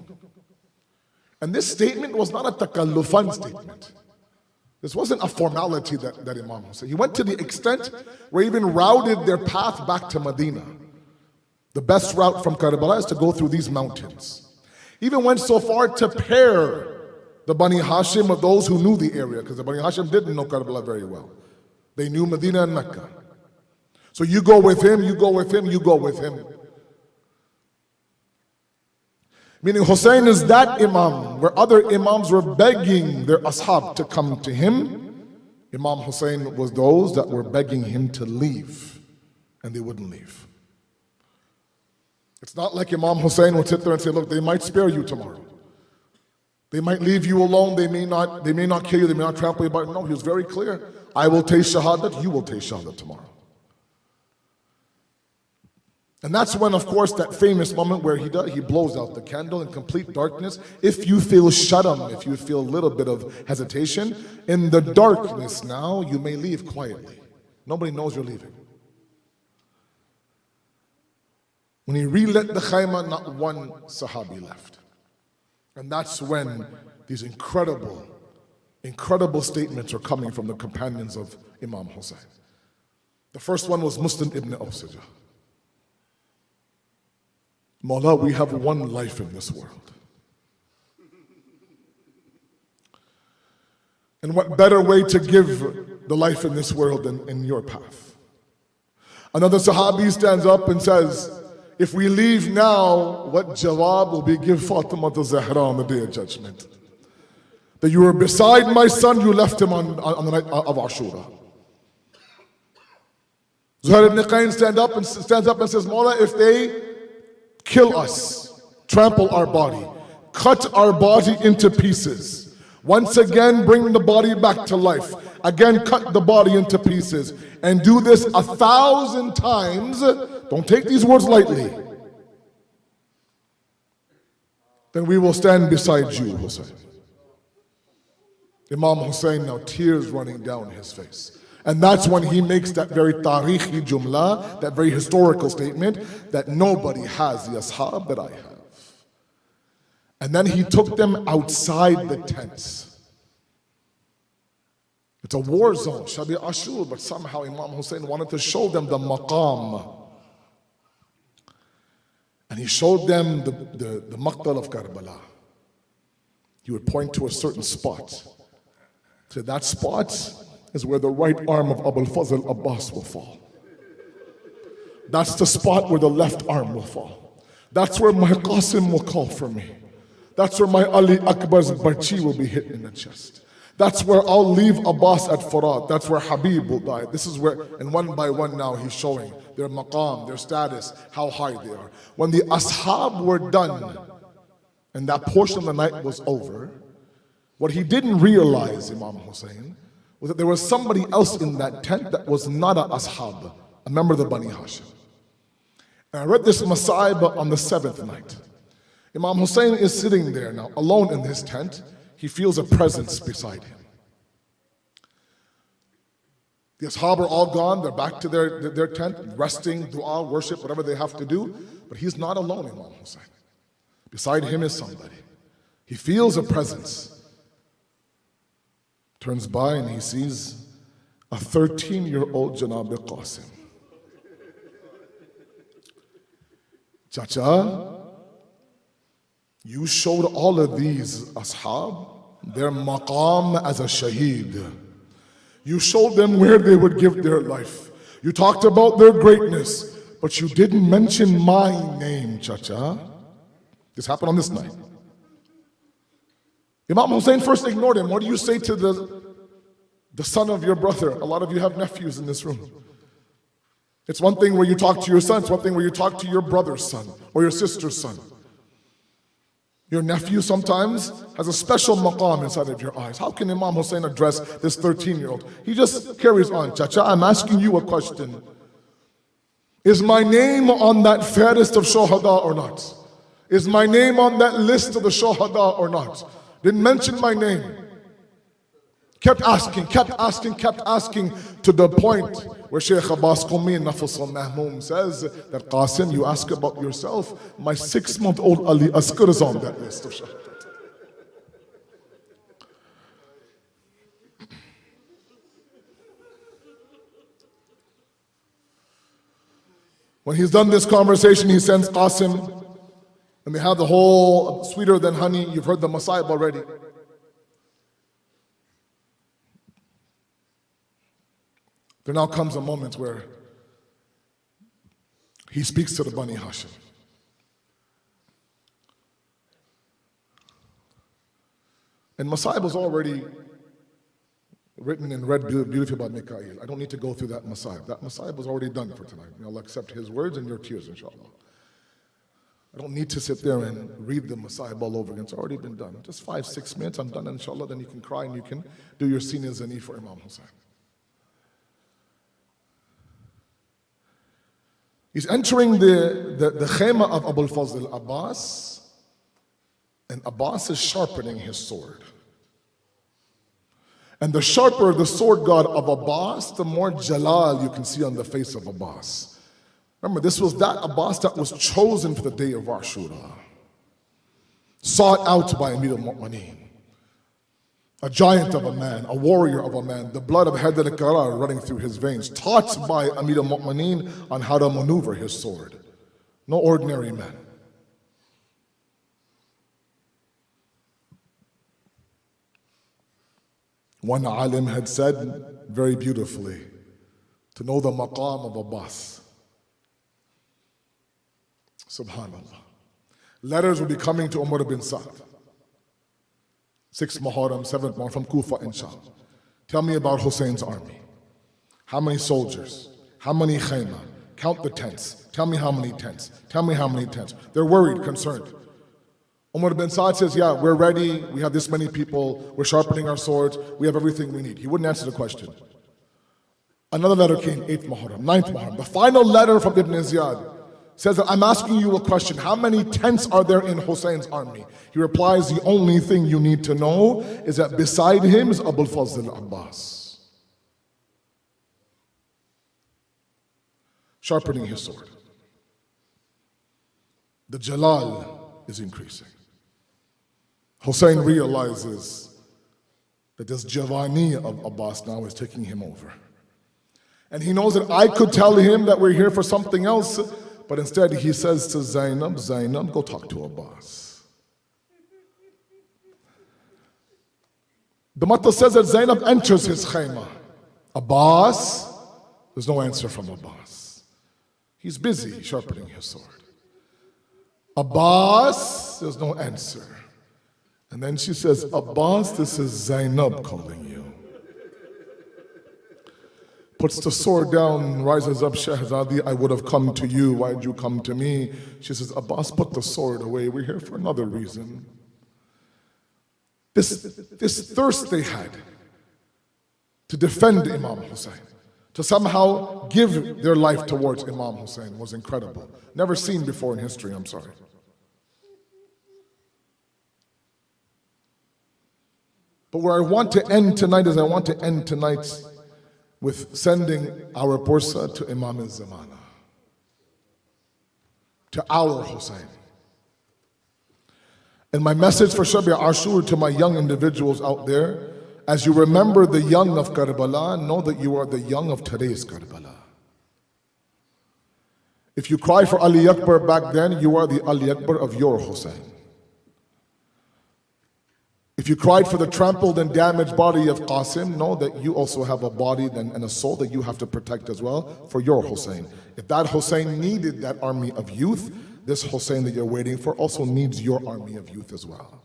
And this statement was not a takallufan statement. This wasn't a formality that Imam Hussein. He went to the extent where he even routed their path back to Medina. The best route from Karbala is to go through these mountains. He even went so far to pair the Bani Hashim with those who knew the area, because the Bani Hashim didn't know Karbala very well. They knew Medina and Mecca. So you go with him, you go with him, you go with him. Meaning Hussein is that Imam, where other Imams were begging their ashab to come to him. Imam Hussein was those that were begging him to leave, and they wouldn't leave. It's not like Imam Hussein would sit there and say, look, they might spare you tomorrow. They might leave you alone, they may not kill you, they may not trample you. But no, he was very clear. I will taste shahadat, you will taste shahadat tomorrow. And that's when, of course, that famous moment where he blows out the candle in complete darkness. If you feel shadam, if you feel a little bit of hesitation, in the darkness now, you may leave quietly. Nobody knows you're leaving. When he relit the khayma, not one sahabi left. And that's when these incredible statements are coming from the companions of Imam Hussein. The first one was Muslim ibn Awsijah. Mawla, we have one life in this world. And what better way to give the life in this world than in your path? Another Sahabi stands up and says, if we leave now, what jawab will we give Fatima to Zahra on the Day of Judgment? That you were beside my son, you left him on the night of Ashura. Zuhair ibn Qayn stands up and says, Mawla, if they kill us, trample our body, cut our body into pieces, once again bring the body back to life, again cut the body into pieces, and do this 1,000 times, don't take these words lightly, then we will stand beside you, Hussein. Imam Hussein now, tears running down his face. And that's when he makes that very tarihi jumla, that very historical statement, that nobody has the ashab that I have. And then he took them outside the tents. It's a war zone, Shabi Ashur, but somehow Imam Hussein wanted to show them the maqam. And he showed them the maqtal of Karbala. He would point to a certain spot. So that spot is where the right arm of Abul Fazl Abbas will fall. That's the spot where the left arm will fall. That's where my Qasim will call for me. That's where my Ali Akbar's Barchi will be hit in the chest. That's where I'll leave Abbas at Furat. That's where Habib will die. This is where, and one by one now he's showing their maqam, their status, how high they are. When the ashab were done, and that portion of the night was over, what he didn't realize, Imam Hussein, was that there was somebody else in that tent that was not an ashab, a member of the Bani Hashim. And I read this Masa'ib on the 7th night. Imam Hussein is sitting there now, alone in his tent. He feels a presence beside him. The ashab are all gone. They're back to their tent, resting, dua, worship, whatever they have to do. But he's not alone, Imam Hussein. Beside him is somebody. He feels a presence. Turns by and he sees a 13-year-old Janab Qasim. Chacha, you showed all of these ashab their maqam as a shaheed. You showed them where they would give their life. You talked about their greatness, but you didn't mention my name, Chacha. This happened on this night. Imam Hussein first ignored him. What do you say to the son of your brother? A lot of you have nephews in this room. It's one thing where you talk to your son. It's one thing where you talk to your brother's son or your sister's son. Your nephew sometimes has a special maqam inside of your eyes. How can Imam Hussein address this 13-year-old? He just carries on. Chacha, I'm asking you a question. Is my name on that fairest of shohada or not? Is my name on that list of the shohada or not? Didn't mention my name. Kept asking to the point where Shaykh Abbas Qumi Nafs al-Mahmum says that Qasim, you ask about yourself, my 6-month-old Ali Asghar is on that list of shahadat. When he's done this conversation, he sends Qasim, and they have the whole sweeter than honey. You've heard the Masa'ib already. There now comes a moment where he speaks to the Bani Hashim. And Masa'ib was already written and read beautifully by Mikael. I don't need to go through that Masa'ib. That Masa'ib was already done for tonight. I'll accept his words and your tears, inshallah. I don't need to sit there and read the Masa'ib all over again. It's already been done. Just 5-6 minutes, I'm done, inshallah. Then you can cry and you can do your seen zani for Imam Hussein. He's entering the khayma of Abul Fazl Abbas, and Abbas is sharpening his sword. And the sharper the sword god of Abbas, the more jalal you can see on the face of Abbas. Remember, this was that Abbas that was chosen for the day of Ashura, sought out by Amir al-Mu'mineen, a giant of a man, a warrior of a man, the blood of Haidar al-Karar running through his veins, taught by Amir al-Mu'mineen on how to maneuver his sword. No ordinary man. One alim had said very beautifully, to know the maqam of Abbas. Subhanallah. Letters will be coming to Umar bin Sa'd. 6th Muharram, 7th Muharram from Kufa in Shab. Tell me about Hussein's army. How many soldiers? How many khayma? Count the tents. Tell me how many tents. Tell me how many tents. They're worried, concerned. Umar bin Sa'd says, yeah, we're ready. We have this many people. We're sharpening our swords. We have everything we need. He wouldn't answer the question. Another letter came, 8th Muharram, 9th Muharram. The final letter from Ibn Ziyad. says that I'm asking you a question. How many tents are there in Hussein's army? He replies, the only thing you need to know is that beside him is Abul Fazl Abbas, sharpening his sword. The Jalal is increasing. Hussein realizes that this Javani of Abbas now is taking him over. And he knows that I could tell him that we're here for something else, but instead he says to Zainab, Zainab, go talk to Abbas. The Matta says that Zainab enters his khayma. Abbas, there's no answer from Abbas. He's busy sharpening his sword. Abbas, there's no answer. And then she says, Abbas, this is Zainab calling you. Puts the sword down, rises up, Shahzadi, I would have come to you, why did you come to me? She says, Abbas, put the sword away, we're here for another reason. This thirst they had to defend Imam Hussein, to somehow give their life towards Imam Hussein was incredible. Never seen before in history, I'm sorry. But where I want to end tonight is I want to end tonight with sending our Pursa to Imam al-Zamana, to our Hussein. And my message for Shab Ashur to my young individuals out there, as you remember the young of Karbala, know that you are the young of today's Karbala. If you cry for Ali Akbar back then, you are the Ali Akbar of your Hussein. If you cried for the trampled and damaged body of Qasim, know that you also have a body and a soul that you have to protect as well for your Hussein. If that Hussein needed that army of youth, this Hussein that you're waiting for also needs your army of youth as well.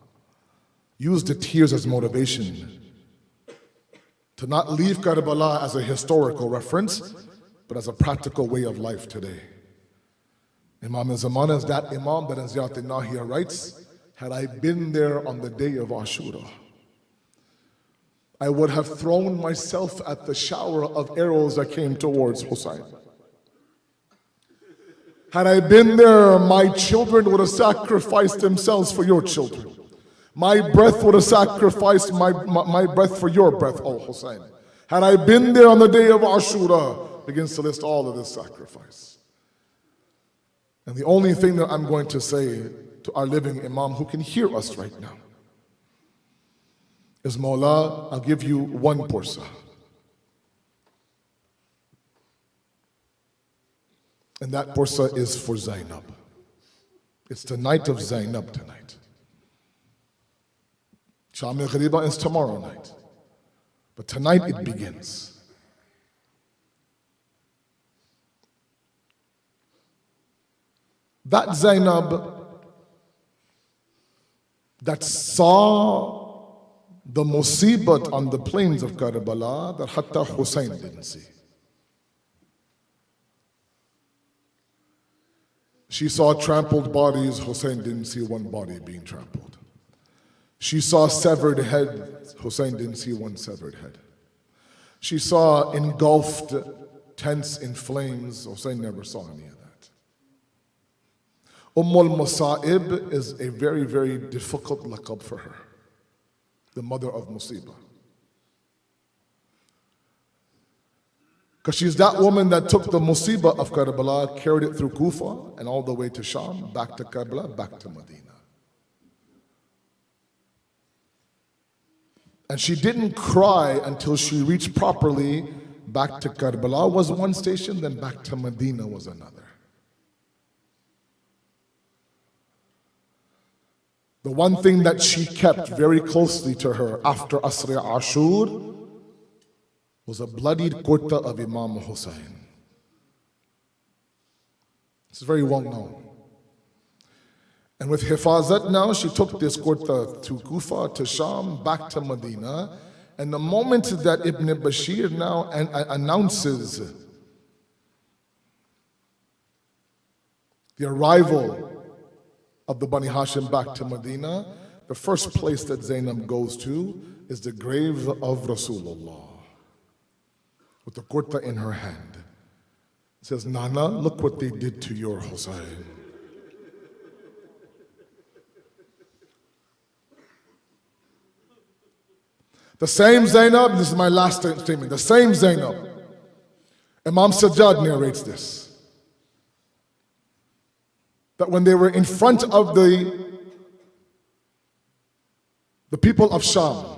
Use the tears as motivation to not leave Karbala as a historical reference, but as a practical way of life today. Imam al-Zamana is that Imam that in Ziyat al-Nahiyah writes, had I been there on the day of Ashura, I would have thrown myself at the shower of arrows that came towards Hussein. Had I been there, my children would have sacrificed themselves for your children. My breath would have sacrificed my breath for your breath, O Hussein. Had I been there on the day of Ashura, begins to list all of this sacrifice. And the only thing that I'm going to say to our living Imam who can hear us right now is, Maula, I'll give you one Pursa. And that Pursa is for Zainab. It's the night of Zainab tonight. Sham al-Ghariba is tomorrow night. But tonight it begins. That Zainab that saw the musibat on the plains of Karbala that Hatta Hussein didn't see. She saw trampled bodies, Hussein didn't see one body being trampled. She saw severed heads, Hussein didn't see one severed head. She saw engulfed tents in flames, Hussein never saw any of that. al-Masa'ib is a very, very difficult laqab for her, the mother of Musibah. Because she's that woman that took the Musibah of Karbala, carried it through Kufa and all the way to Sham, back to Karbala, back to Medina. And she didn't cry until she reached properly back to Karbala was one station, then back to Medina was another. The one thing that she kept very closely to her after Asr Ashur was a bloodied kurta of Imam Hussein. It's very well known. And with Hifazat now, she took this kurta to Kufa, to Sham, back to Medina. And the moment that Ibn Bashir now announces the arrival of the Bani Hashim back to Medina, the first place that Zainab goes to is the grave of Rasulullah, with the kurta in her hand. He says, Nana, look what they did to your Hussein. The same Zainab, this is my last statement, the same Zainab, Imam Sajjad narrates this, that when they were in front of the people of Sham,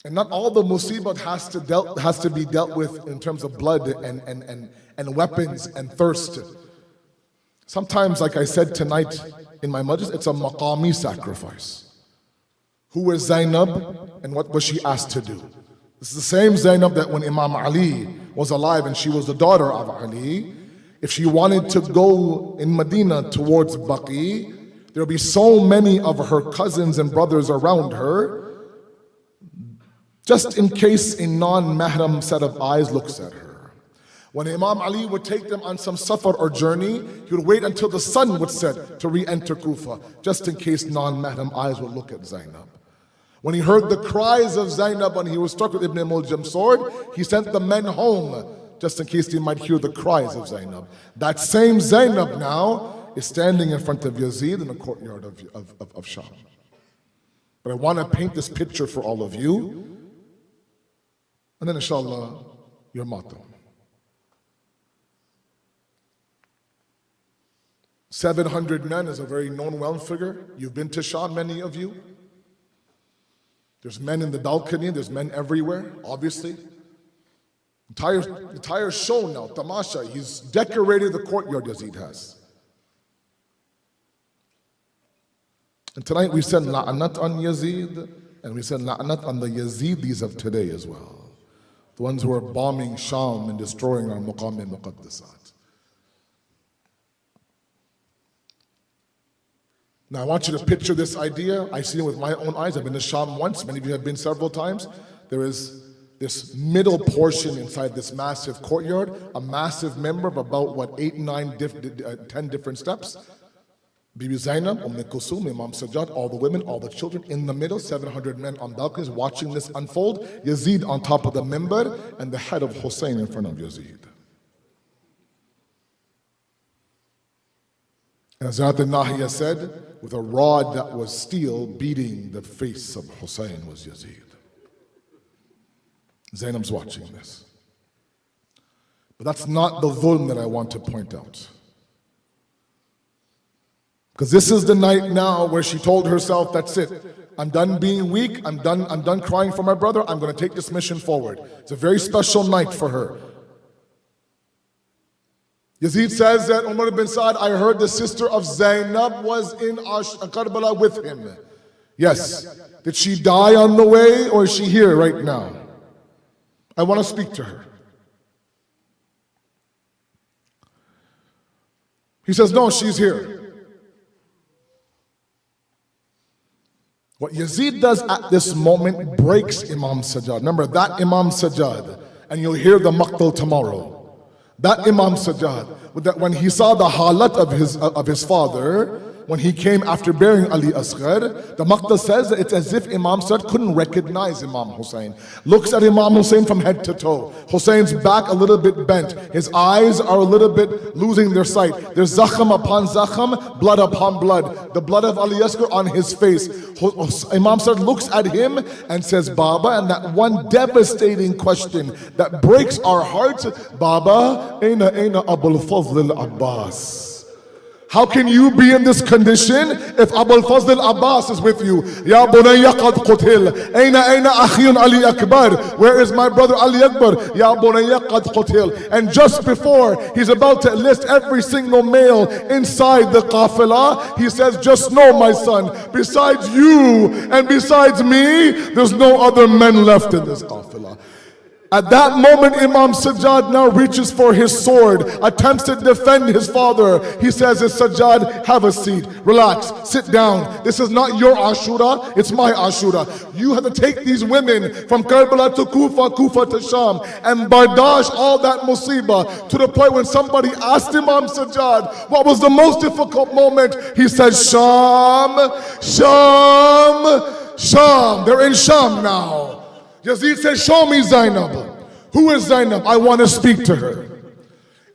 and not all the musibat has to be dealt with in terms of blood and weapons and thirst. Sometimes, like I said tonight in my majlis, it's a maqami sacrifice. Who was Zainab and what was she asked to do? This is the same Zainab that when Imam Ali was alive and she was the daughter of Ali, if she wanted to go in Medina towards Baqi, there would be so many of her cousins and brothers around her, just in case a non-mahram set of eyes looks at her. When Imam Ali would take them on some safar or journey, he would wait until the sun would set to re-enter Kufa, just in case non-mahram eyes would look at Zainab. When he heard the cries of Zainab when he was struck with Ibn Muljam's sword, he sent the men home, just in case they might hear the cries of Zainab. That same Zainab now is standing in front of Yazid in the courtyard of Sham. But I want to paint this picture for all of you, and then inshallah, your motto. 700 men is a very known well figure. You've been to Sham, many of you. There's men in the balcony, there's men everywhere, obviously. Entire show now, tamasha, he's decorated the courtyard Yazid has. And tonight we said la'anat on Yazid, and we said la'anat on the Yazidis of today as well. The ones who are bombing Sham and destroying our maqam and muqaddasat. Now I want you to picture this idea. I've seen it with my own eyes. I've been to Sham once. Many of you have been several times. There is this middle portion inside this massive courtyard, a massive member of about 8, 9, 10 different steps. Bibi Zainab, Kulsum, Imam Sajjad, all the women, all the children in the middle, 700 men on balconies watching this unfold. Yazid on top of the member, and the head of Hussein in front of Yazid. And Hazrat al-Nahiya said, with a rod that was steel beating the face of Hussein was Yazid. Zainab's watching this. But that's not the dhulm that I want to point out. Because this is the night now where she told herself, that's it. I'm done being weak, I'm done crying for my brother, I'm going to take this mission forward. It's a very special night for her. Yazid says that Umar ibn Sa'd, I heard the sister of Zainab was in Karbala with him. Yes. Did she die on the way or is she here right now? I want to speak to her. He says, no, she's here. What Yazid does at this moment breaks Imam Sajjad. Remember that Imam Sajjad, and you'll hear the maqtal tomorrow. That Imam Sajjad, that when he saw the halat of his father, when he came after burying Ali Asghar, the maqtal says that it's as if Imam Sajjad couldn't recognize Imam Hussein. Looks at Imam Hussein from head to toe. Hussein's back a little bit bent. His eyes are a little bit losing their sight. There's zakham upon zakham, blood upon blood. The blood of Ali Asghar on his face. Imam Sajjad looks at him and says, Baba, and that one devastating question that breaks our hearts, Baba, Aina Abul-Fadl al-Abbas. How can you be in this condition if Abul Fazl Abbas is with you? Ya bunayya qad qutil. Aina akhiyun Ali Akbar. Where is my brother Ali Akbar? Ya bunayya qad qutil. And just before he's about to enlist every single male inside the qafilah, he says, just know, my son, besides you and besides me, there's no other men left in this qafilah. At that moment, Imam Sajjad now reaches for his sword, attempts to defend his father. He says, Sajjad, have a seat, relax, sit down. This is not your Ashura, it's my Ashura. You have to take these women from Karbala to Kufa, Kufa to Sham, and bardash all that musibah, to the point when somebody asked Imam Sajjad, what was the most difficult moment? He said, Sham, Sham, Sham. They're in Sham now. Yazid said, show me Zainab. Who is Zainab? I want to speak to her.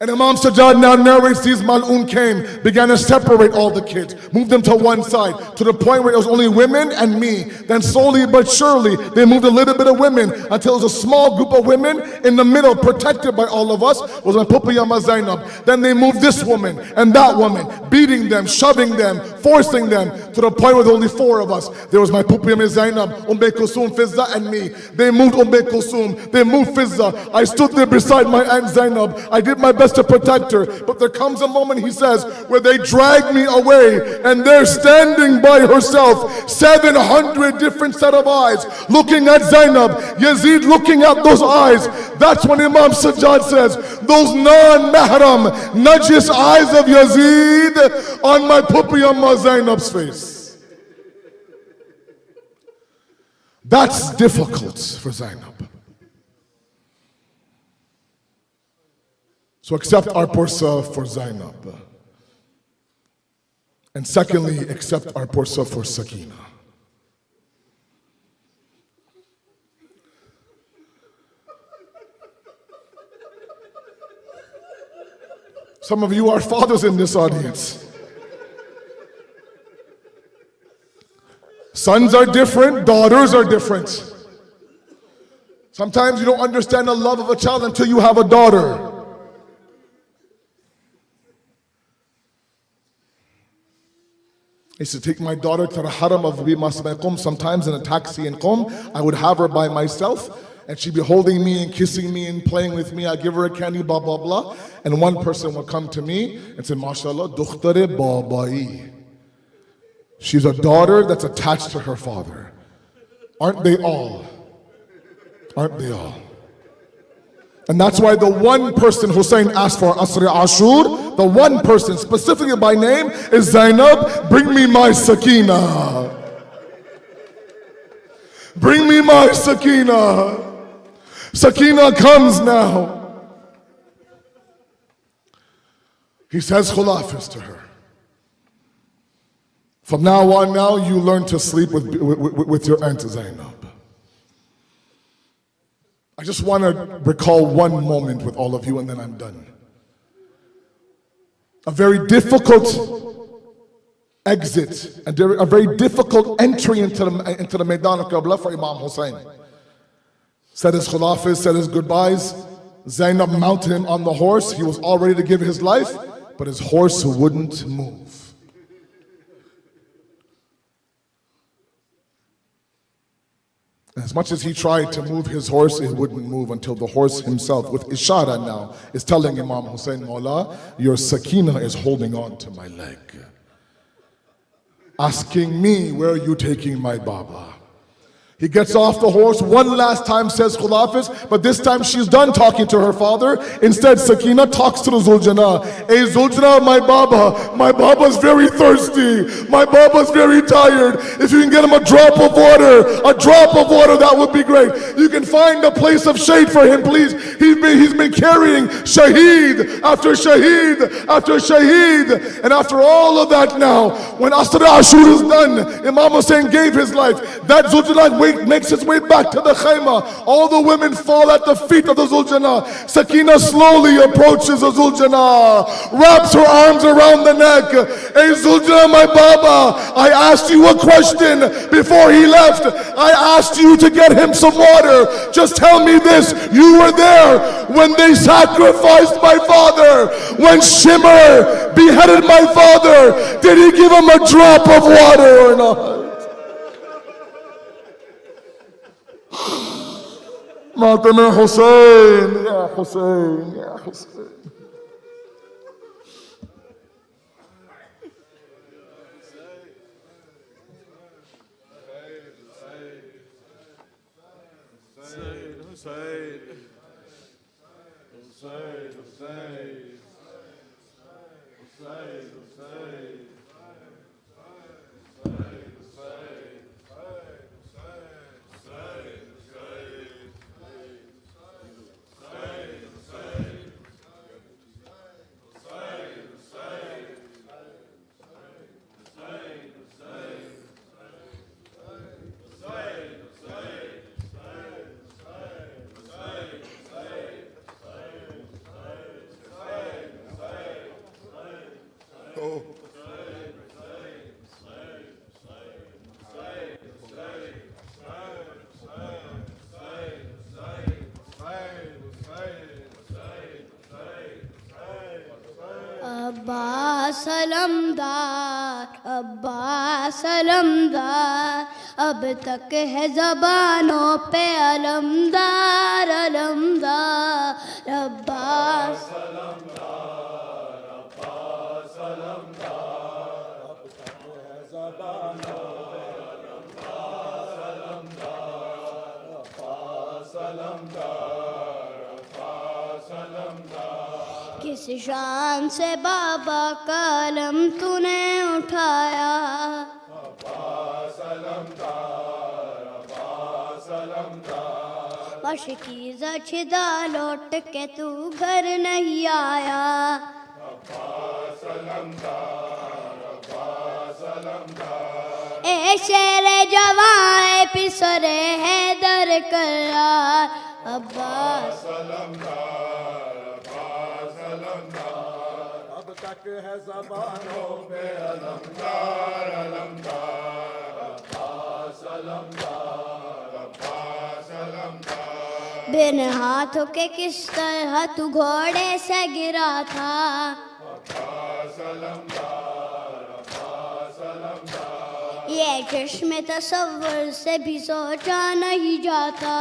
And Imam Sajjad now narrates these mal'un came, began to separate all the kids, moved them to one side, to the point where it was only women and me. Then slowly but surely, they moved a little bit of women until it was a small group of women in the middle, protected by all of us, was my Pupa Yama Zainab. Then they moved this woman and that woman, beating them, shoving them, forcing them, to the point where there were only 4 of us. There was my Pupa Yama Zainab, Kulsum, Fizza, and me. They moved Kulsum, they moved Fizza. I stood there beside my Aunt Zainab. I did my best to protect her, but there comes a moment, he says, where they drag me away and they're standing by herself, 700 different set of eyes looking at Zainab, Yazid looking at those eyes. That's when Imam Sajjad says, those non-mahram najis eyes of Yazid on my Pupi Amma Zainab's face. That's difficult for Zainab. So accept our pursa for Zainab. And secondly, accept our pursa for Sakina. Some of you are fathers in this audience. Sons are different, daughters are different. Sometimes you don't understand the love of a child until you have a daughter. I used to take my daughter to the haram of Qom. Sometimes in a taxi in Qom, I would have her by myself, and she'd be holding me and kissing me and playing with me. I'd give her a candy, blah, blah, blah. And one person would come to me and say, MashaAllah, Dukhtare Babai. She's a daughter that's attached to her father. Aren't they all? Aren't they all? And that's why the one person Hussein asked for Asr Ashur, the one person specifically by name is Zainab, bring me my Sakina. Bring me my Sakina. Sakina comes now. He says khulafis to her. From now on now, you learn to sleep with your Aunt Zainab. I just want to recall one moment with all of you and then I'm done. A very difficult exit, a very difficult entry into the Maidan of Karbala for Imam Hussein. Said his khulafis, said his goodbyes. Zainab mounted him on the horse. He was all ready to give his life, but his horse wouldn't move. As much as he tried to move his horse, it wouldn't move until the horse himself, with ishara now, is telling Imam Hussein, Mawla, your sakina is holding on to my leg. Asking me, where are you taking my Baba? He gets off the horse one last time, says khulafis, but this time she's done talking to her father. Instead, Sakina talks to the Zuljana. Hey Zuljana, my Baba's very thirsty. My Baba's very tired. If you can get him a drop of water, that would be great. You can find a place of shade for him, please. He's been carrying shaheed after shaheed after shaheed. And after all of that now, when Asad Ashur is done, Imam Hussein gave his life. That Zuljana makes its way back to the khayma. All the women fall at the feet of the Zuljana. Sakina slowly approaches the Zuljana, wraps her arms around the neck. Hey Zuljana, my Baba, I asked you a question before he left. I asked you to get him some water. Just tell me this, you were there when they sacrificed my father, when Shimmer beheaded my father. Did he give him a drop of water or not? Matam Hussein, Ya Hussein, Ya Hussein. علمدار عباس علمدار اب تک ہے زبانوں پہ علمدار علمدار عباس کس شان سے بابا کا علم تو نے اٹھایا مشکیزہ چھدا لوٹ کے تو گھر نہیں آیا اے شیر جوان اے پسر حیدر کرار عباس اب تک ہے زبانوں پہ علمدار علمدار عباس علمدار عباس علمدار بن ہاتھوں کے کس طرح تو گھوڑے سے گرا تھا عباس علمدار عباس علمدار یہ چشم تصور سے بھی سوچا نہیں جاتا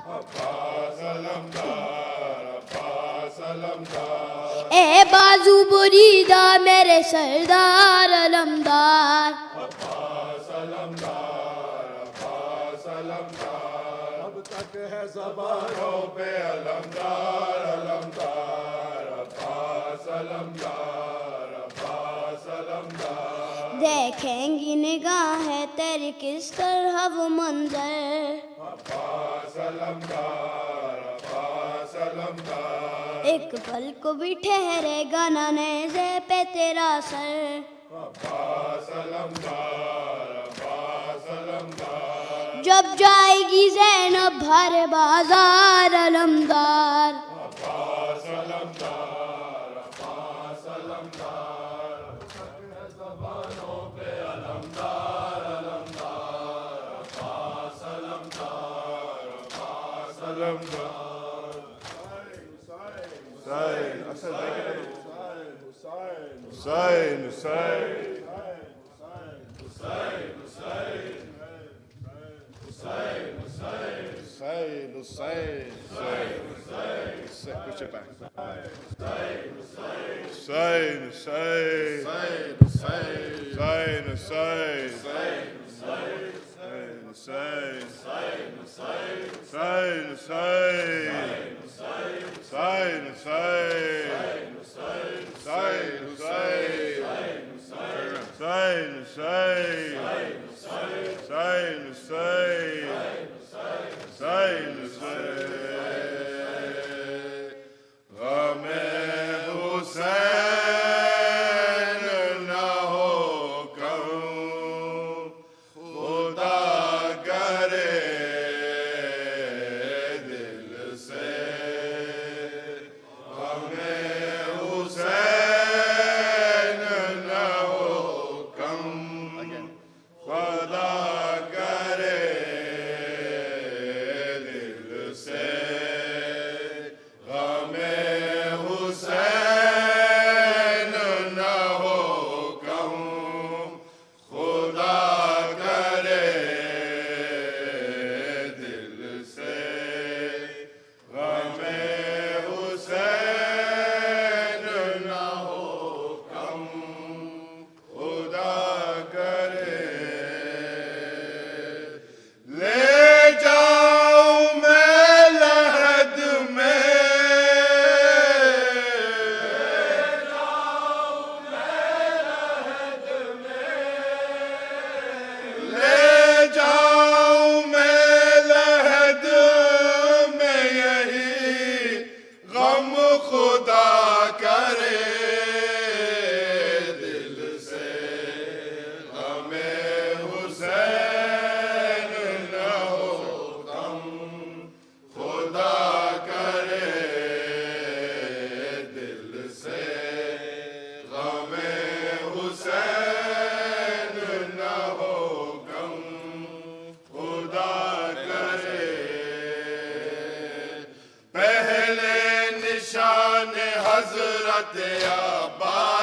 عباس علمدار عباس علمدار اے بازو بریدہ میرے سردار علمدار عباس علمدار عباس علمدار اب تک ہے زبانوں پہ علمدار علمدار عباس علمدار عباس علمدار دیکھیں گی نگاہیں تیری کس طرح وہ منظر عباس علمدار عباس علمدار ایک پل کو بھی ٹھہرے گا نہ نیزے پہ تیرا سر عباس علمدار عباس علمدار جب جائے گی زینب بھر بازار علمدار عباس علمدار عباس علمدار زبانوں پہ علمدار علمدار عباس علمدار عباس علمدار Hussein, Asad, Hussein, Hussein. Push it back. Hussein, Hussein. Hussein, Hussein. حضرت عباس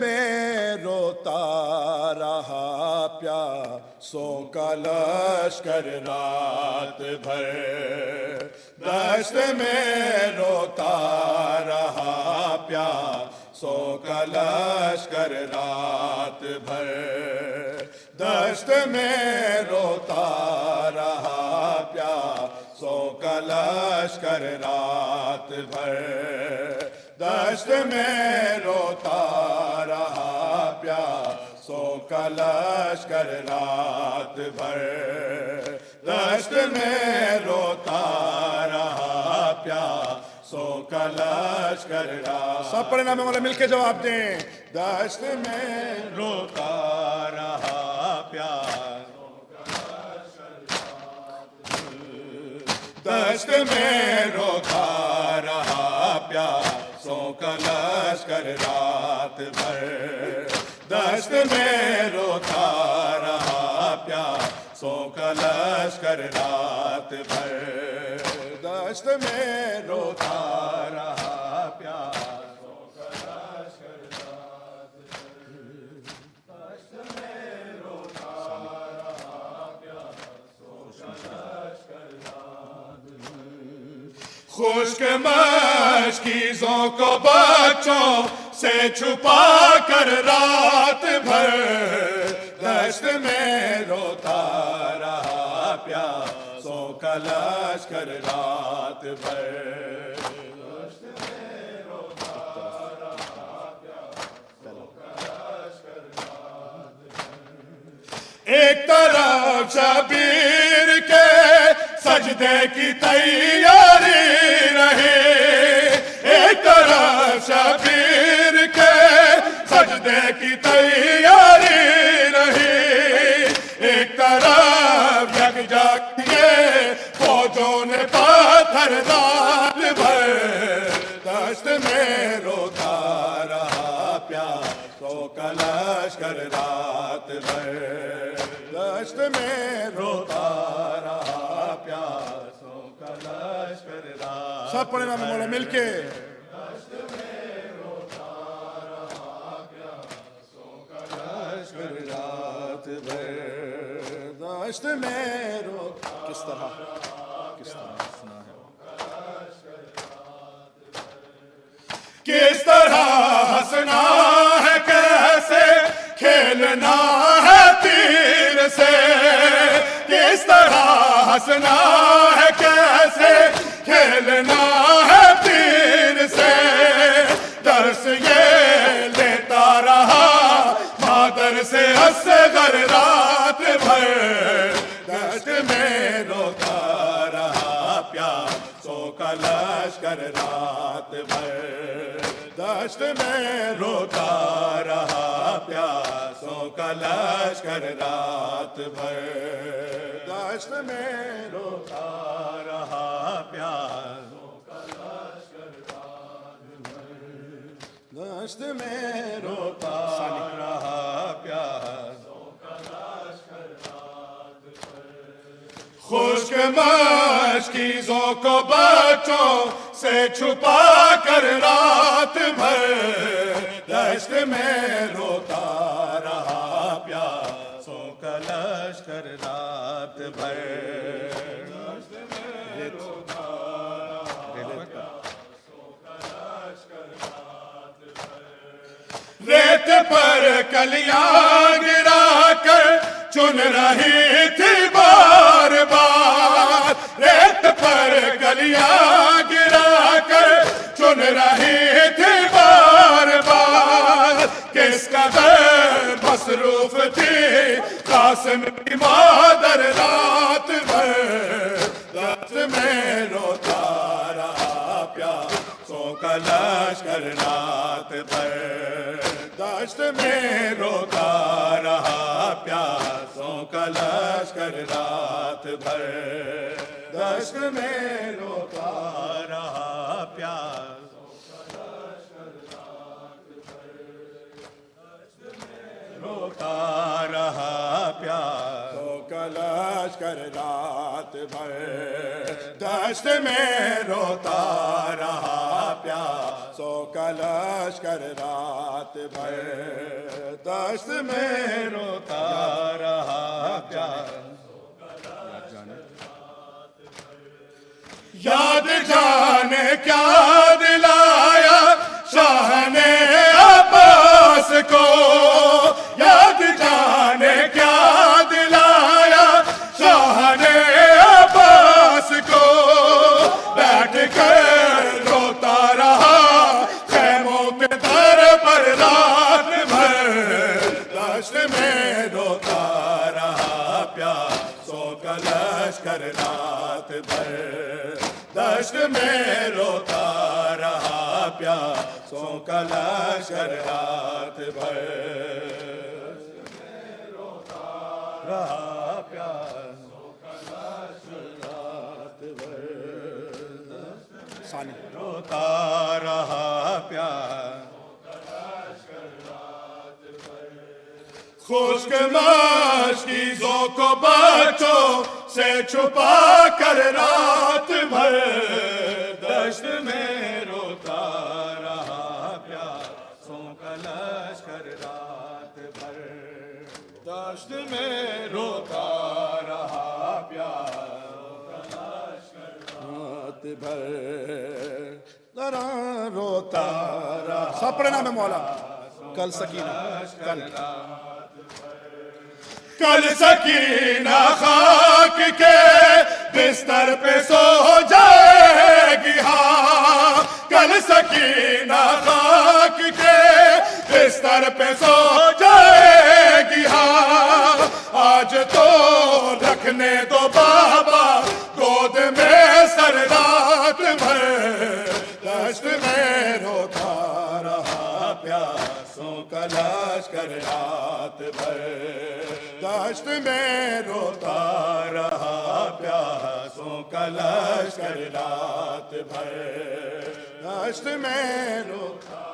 میں روتا رہا پیاسوں کا لشکر رات بھر، دشت میں روتا رہا پیاسوں کا لشکر رات بھر، دشت میں روتا رہا پیاسوں کا لشکر رات بھر، دشت میں روتا رہا پیاسوں کا لشکر رات بھر، دشت میں روتا رہا پیاسوں کا لشکر رات۔ سب پڑھے نام مولا مل کے جواب دیں۔ دشت میں روتا رہا پیاسوں کا لشکر رات، دشت میں روتا رہا پیاسوں کا لشکر رات بھر، دشت میں روتا رہا پیاسوں کا لشکر رات بھر، دشت میں روتا رہا پیاسوں کا لشکر رات بھر، دشت میں روتا رہا پیاسوں کا لشکر رات بھر، خشک مشکیزوں کو بچوں سے چھپا کر رات بھر، دشت میں روتا رہا پیاسوں کا لشکر رات بھر، دشت میں روتا رہا پیاسوں کا لشکر رات بھر، ایک طرف شبیر کے سجدے کی تیاری رہی، ایک طرف شبیر کے سجدے کی تیاری رہی، ایک طرف یکجا کیے فوجوں نے پتھر رات بھر، دشت میں روتا رہا پیاسوں کا لشکر رات بھر، دشت میں روتا رہا پیاسوں کا لشکر رات۔ سب پڑھے نام مولا مل کے۔ دشت میں روتا رہا پیاسوں کا لشکر رات بھر، دشت میں روتا۔ کس طرح سنا ہے؟ کس طرح ہنسنا ہے، کیسے کھیلنا ہے تیر سے، کس طرح ہنسنا ہے، کیسے کھیلنا ہے تیر سے، درس یہ لیتا رہا مادر سے اصغر رات بھر، دشت میں روتا رہا پیاسوں کا لشکر رات بھر، دشت میں روتا رہا پیاسوں کا لشکر رات بھر، دشت میں روتا رہا پیاسوں کا لشکر رات بھر، دشت میں روتا رہا پیاسوں کا لشکر رات بھر، خشک مشکیزوں کو بچوں سے چھپا کر رات بھر، دشت میں روتا رہا پیاسوں کا لشکر رات بھر، دشت میں روتا رہا پیاسوں کا لشکر رات بھر، ریت پر کلیاں گرا کر چن رہی تھی بار بار، ریت پر کلیاں گرا کر چن رہی تھی بار بار، کس قدر مصروف تھی قاسم کی مادر رات بھر، دشت میں روتا رہا پیاسوں کا لشکر رات بھر، دشت میں روتا رہا پیاسوں کا لشکر رات بھر، دشت میں روتا رہا پیاسوں کا لشکر رات بھر، دشت میں روتا رہا پیاسوں کا لشکر رات بھر دشت میں روتا رہا پیاسوں کا لشکر رات بھر دشت میں روتا رہا پیاسوں کا لشکر رات بھر یاد جانے کیا دلایا شاہ نے عباس کو یاد جانے کیا دلایا شاہ نے عباس کو بیٹھ کر روتا رہا خیموں کے در پر رات بھر دشت میں روتا رہا پیاسوں کا لشکر رات بھر دشت میں روتا رہا پیاسوں کا لشکر رات بھر رہا پیاسوں کا لشکر رات بھر روتا رہا پیاسوں کا لشکر رات بھر خشک مشکیزوں کو بچوں سے چھپا کر رات بھر دشت میں روتا رہا پیاسوں کا لشکر رات بھر دشت میں روتا رہا پیاسوں کا لشکر رات بھر ذرا روتا رہا سب پڑھنا میں مولا کل سکینہ کل سکینہ خاک کے بستر پہ سو جائے گی ہاں کل سکینہ خاک کے بستر پہ سو جائے گی ہاں آج تو رکھنے دو بابا گود میں سر رات بھر دشت میں روتا رہا پیاسوں کا لشکر رات بھر دشت میں روتا رہا پیاسوں کا لشکر رات بھر دشت میں روتا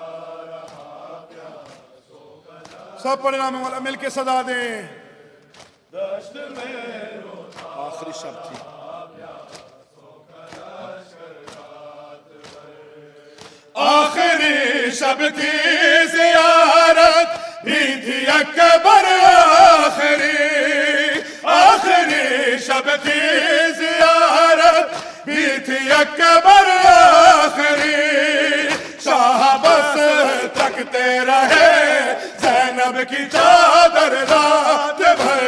رہا پیاسوں کا لشکر سب پڑھنا میں مولا مل کے صدا دیں دشت میں روتا آخری شب تھی پیاسوں کا لشکر رات بھر آخری شب کی زیارت بھی تھی اکبر آخری شب کی زیارت بھی تھی اکبر آخری شاہ بس تکتے رہے زینب کی چادر رات بھر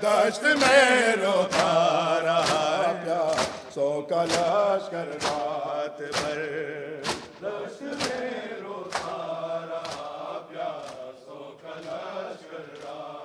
دشت میں روتا رہا پیاسوں کا لشکر رات بھر دشت میں روتا رہا پیاسوں کا لشکر رات